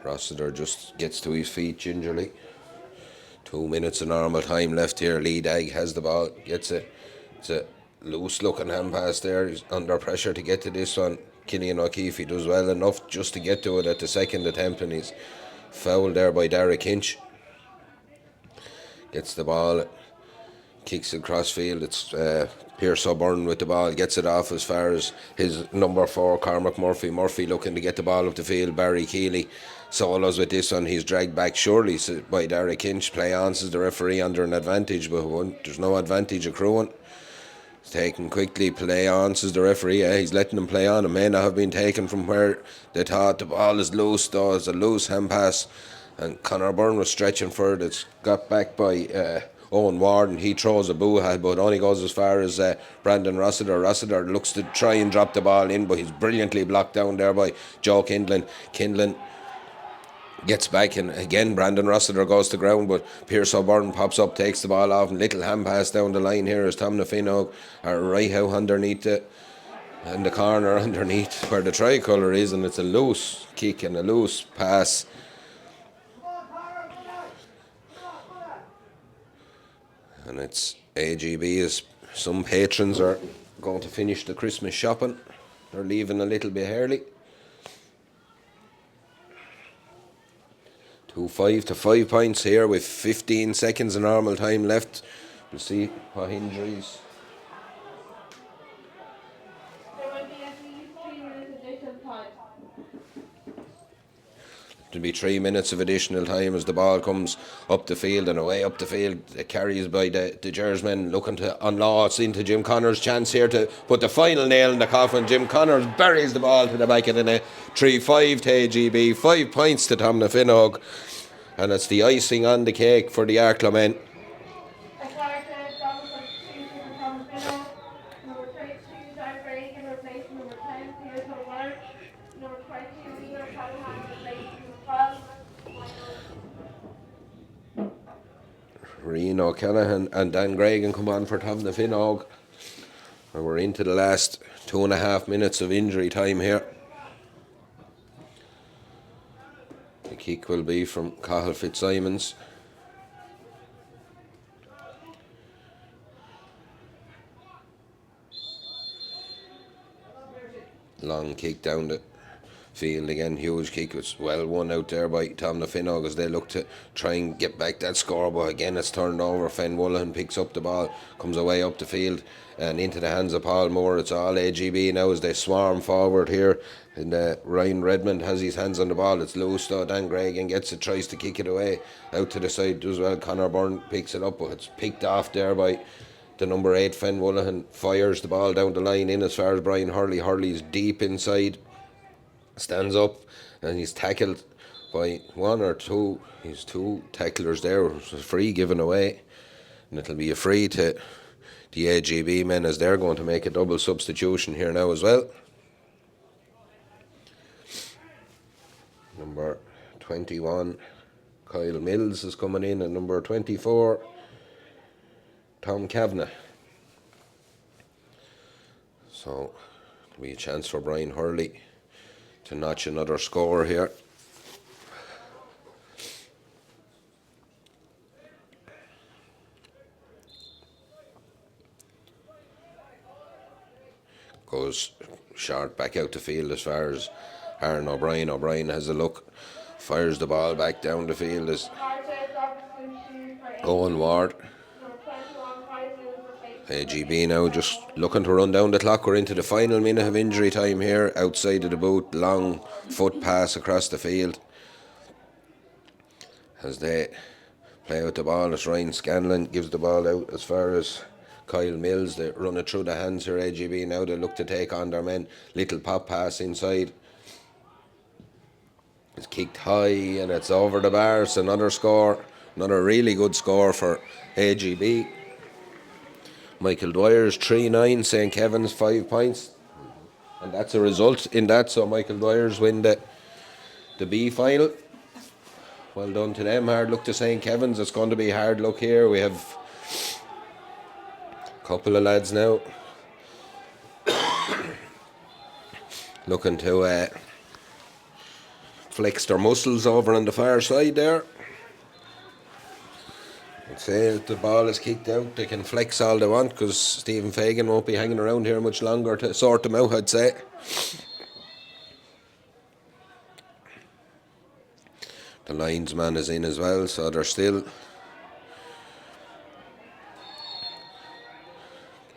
Rossiter just gets to his feet gingerly. 2 minutes of normal time left here. Lee Dagg has the ball, gets it. It's a loose looking hand pass there. He's under pressure to get to this one. Killian O'Keefe, he does well enough just to get to it at the second attempt, and he's fouled there by Derek Hinch. Gets the ball, kicks it cross field. It's Pierce O'Byrne with the ball, gets it off as far as his number 4, Cormac Murphy. Murphy looking to get the ball up the field. Barry Keeley solos with this one. He's dragged back surely by Derek Hinch. Play on, says the referee, under an advantage, but there's no advantage accruing. It's taken quickly, play on, says the referee. He's letting them play on. It may not have been taken from where they thought. The ball is loose though. It's a loose hand pass, and Conor Byrne was stretching for it. It's got back by Owen Ward, and he throws a boohad, but only goes as far as Brandon Rossiter. Rossiter looks to try and drop the ball in, but he's brilliantly blocked down there by Joe Kindlin. Kindlin gets back, and again Brandon Rossiter goes to ground, but Pierce O'Byrne pops up, takes the ball off, and little hand pass down the line here as Tomnafinogue are right out underneath it, in the corner underneath where the tricolour is, and it's a loose kick and a loose pass. And it's AGB as some patrons are going to finish the Christmas shopping. They're leaving a little bit early. 2-5 to 5 points here with 15 seconds of normal time left. We'll see what injuries. There will be at least 3 minutes additional time. There'll be 3 minutes of additional time as the ball comes up the field and away up the field. It carries by the Jersmen looking to unlaw. It's into Jim Connors' chance here to put the final nail in the coffin. Jim Connors buries the ball to the back of the net. 3-5 to AGB, 5 points to Tomnafinogue. And it's the icing on the cake for the Arklow men. A card to Thomas substitution for Tomnafinogue. Number 22, Dan Reagan replacing number 10, Peter O'Ward. Number 20, Reno Callahan replacing number 12. Reno Callahan and Dan Gregan come on for Tomnafinogue. And we're into the last 2.5 minutes of injury time here. The kick will be from Cathal Fitzsimons. Long kick down the field again, huge kick. It's well won out there by Tomnafinogue as they look to try and get back that score, but again it's turned over. Fen Woollahan picks up the ball, comes away up the field and into the hands of Paul Moore. It's all AGB now as they swarm forward here. And Ryan Redmond has his hands on the ball. It's loose though. Dan Gregan gets it, tries to kick it away out to the side, does well. Conor Byrne picks it up, but it's picked off there by the number 8 Fen Woollahan. Fires the ball down the line in as far as Brian Hurley. Hurley's deep inside, stands up and he's tackled by 1 or 2. He's 2 tacklers there. It's a free given away, and it'll be a free to the AGB men as they're going to make a double substitution here now as well. Number 21 Kyle Mills is coming in, and number 24 Tom Kavanagh. So there'll be a chance for Brian Hurley to notch another score here. Goes short back out the field as far as Aaron O'Brien. O'Brien has a look, fires the ball back down the field as Owen Ward. AGB now just looking to run down the clock. We're into the final minute of injury time here. Outside of the boot, long foot pass across the field as they play out the ball. As Ryan Scanlon gives the ball out as far as Kyle Mills. They run it through the hands here. AGB now they look to take on their men. Little pop pass inside. It's kicked high and it's over the bar. It's another score, another really good score for AGB. Michael Dwyer's 3-9, St. Kevin's 5 points, and that's a result in that. So Michael Dwyer's win the B final. Well done to them. Hard luck to St. Kevin's. It's going to be hard luck here. We have a couple of lads now looking to flex their muscles over on the far side there. I'd say if the ball is kicked out, they can flex all they want because Stephen Fagan won't be hanging around here much longer to sort them out, I'd say. The linesman is in as well, so they're still...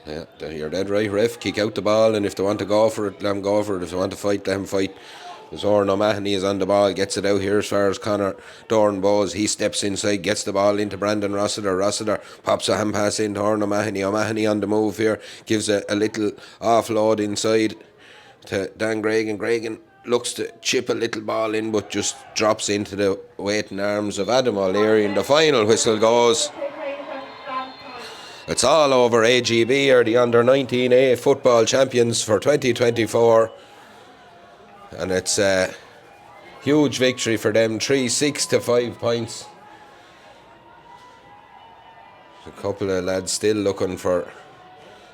Yeah, you're dead right, ref. Kick out the ball, and if they want to go for it, let them go for it. If they want to fight, let them fight. As Aughrim O'Mahony is on the ball, gets it out here as far as Conor Doran-Bowes. He steps inside, gets the ball into Brandon Rossiter. Rossiter pops a hand pass into Aughrim O'Mahony. O'Mahony on the move here, gives a little offload inside to Dan Gregan. Gregan looks to chip a little ball in, but just drops into the waiting arms of Adam O'Leary, and the final whistle goes. It's all over. AGB are the under-19A football champions for 2024. And it's a huge victory for them, 3-6 to 5 points. A couple of lads still looking for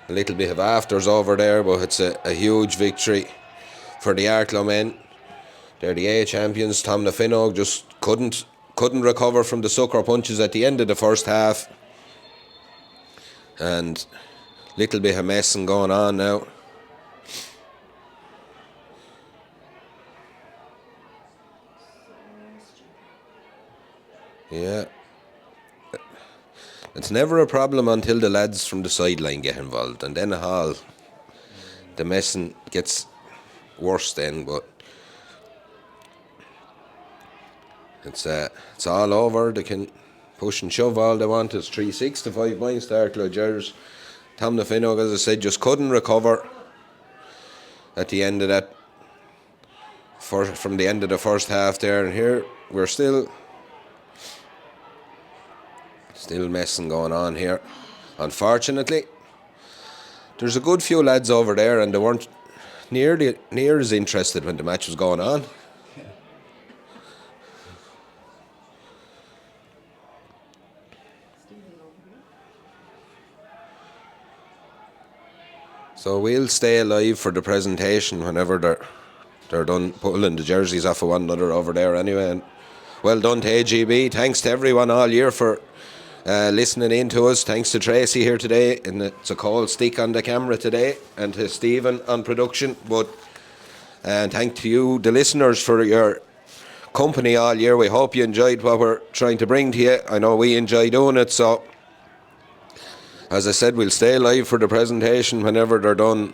a little bit of afters over there, but it's a huge victory for the Arklow men. They're the A champions. Tomnafinogue just couldn't recover from the sucker punches at the end of the first half. And little bit of messing going on now. Yeah. It's never a problem until the lads from the sideline get involved, and then the messing gets worse then, but it's all over. They can push and shove all they want. It's 3-6 to 5 points to Arklow Gers. Tomnafinogue, as I said, just couldn't recover at the end of that, from the end of the first half there, and here we're still messing going on here. Unfortunately, there's a good few lads over there, and they weren't near as interested when the match was going on. So we'll stay alive for the presentation whenever they're done pulling the jerseys off of one another over there anyway. And well done to AGB. Thanks to everyone all year for listening in to us. Thanks to Tracy here today, and it's a cold stick on the camera today, and to Stephen on production. And thank to you, the listeners, for your company all year. We hope you enjoyed what we're trying to bring to you. I know we enjoy doing it, so as I said, we'll stay live for the presentation whenever they're done.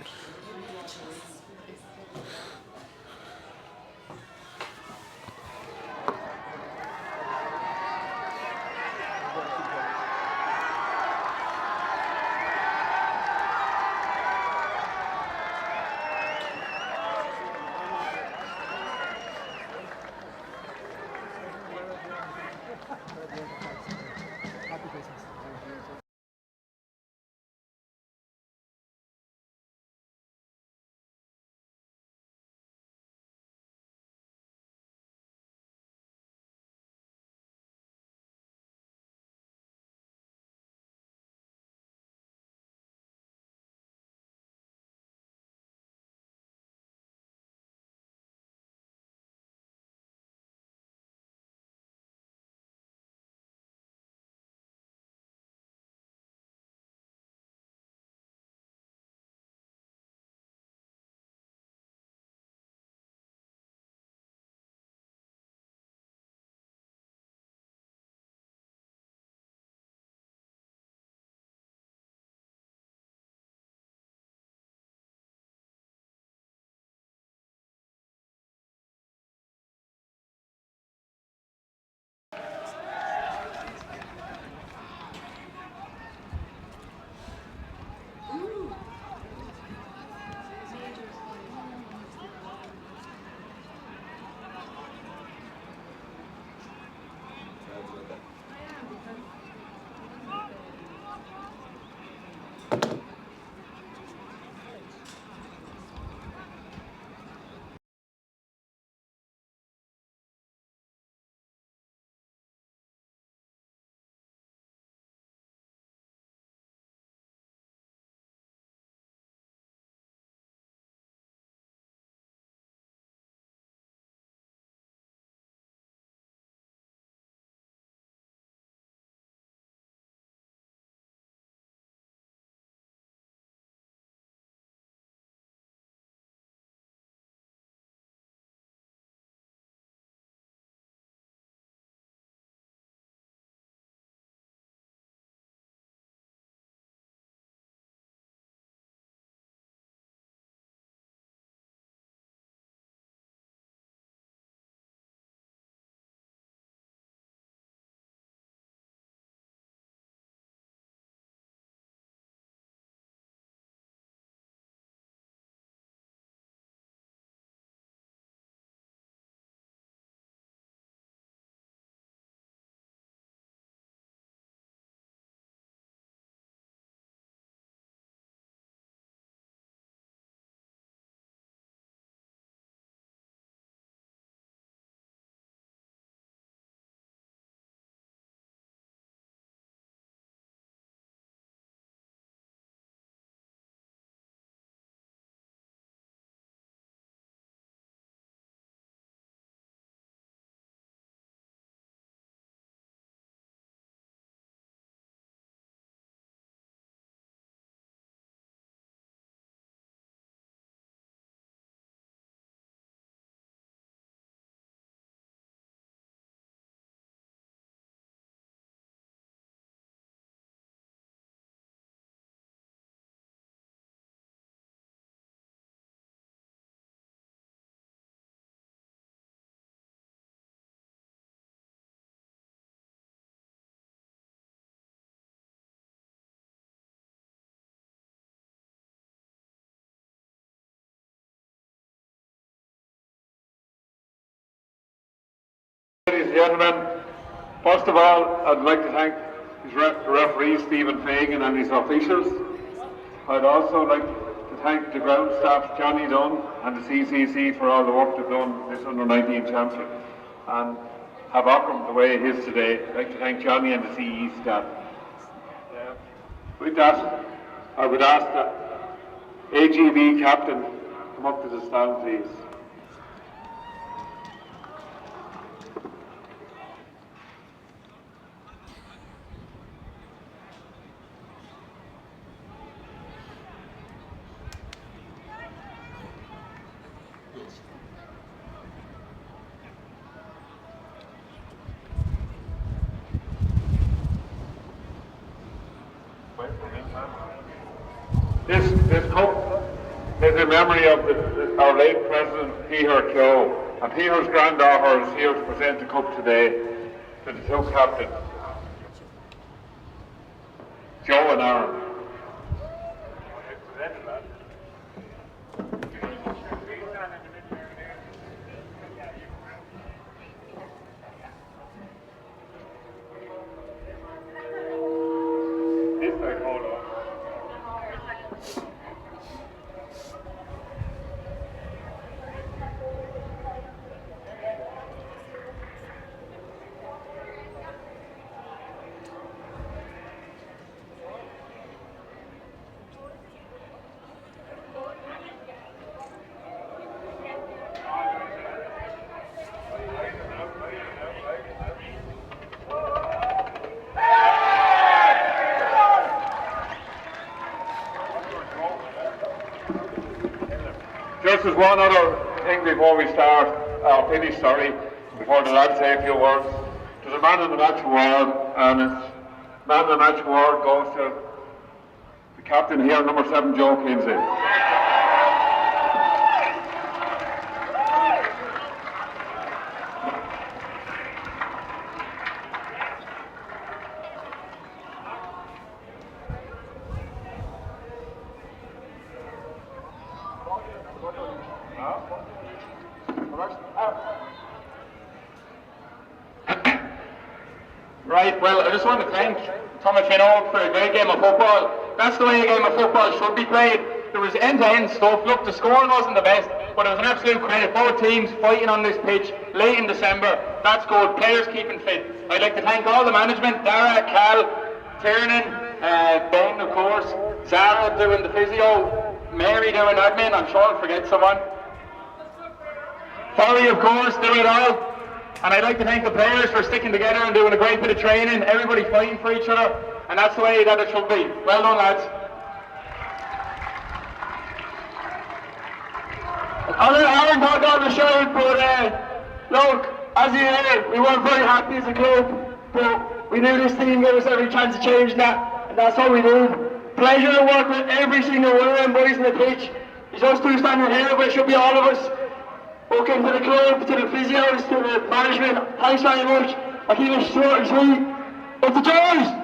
and gentlemen, first of all, I'd like to thank his referee Stephen Fagan and his officials. I'd also like to thank the ground staff Johnny Dunn and the CCC for all the work they've done this under-19 champion, and have Aughrim the way it is today. I'd like to thank Johnny and the CE staff. With that, I would ask that AGB captain come up to the stand, please. This cup is in memory of our late President Peter Arklow, and Peter's granddaughter is here to present the cup today to the two captains, Joe and Aaron. Just as one other thing before we start, or finish, before the lads say a few words, there's a man of the match award, and it's man of the match award goes to the captain here, number 7, Joe Kinsey. Right, well, I just want to thank Tomnafinogue for a great game of football. That's the way a game of football should be played. There was end-to-end stuff. Look, the scoring wasn't the best, but it was an absolute credit. Both teams fighting on this pitch late in December. That's good. Players keeping fit. I'd like to thank all the management, Dara, Cal, Tiernan, Ben, of course, Zara doing the physio, Mary doing admin. I'm sure I'll forget someone. Polly, of course, doing it all. And I'd like to thank the players for sticking together and doing a great bit of training, everybody fighting for each other, and that's the way that it should be. Well done, lads. Aaron got on the show, but look, as you heard, we weren't very happy as a club, but we knew this team gave us every chance to change that, and that's what we did. Pleasure to work with every single one of them boys on the pitch. It's us two standing here, but it should be all of us. Okay, to the club, to the physios, to the management, thanks very much. I'll keep it short and sweet. Up the Joes!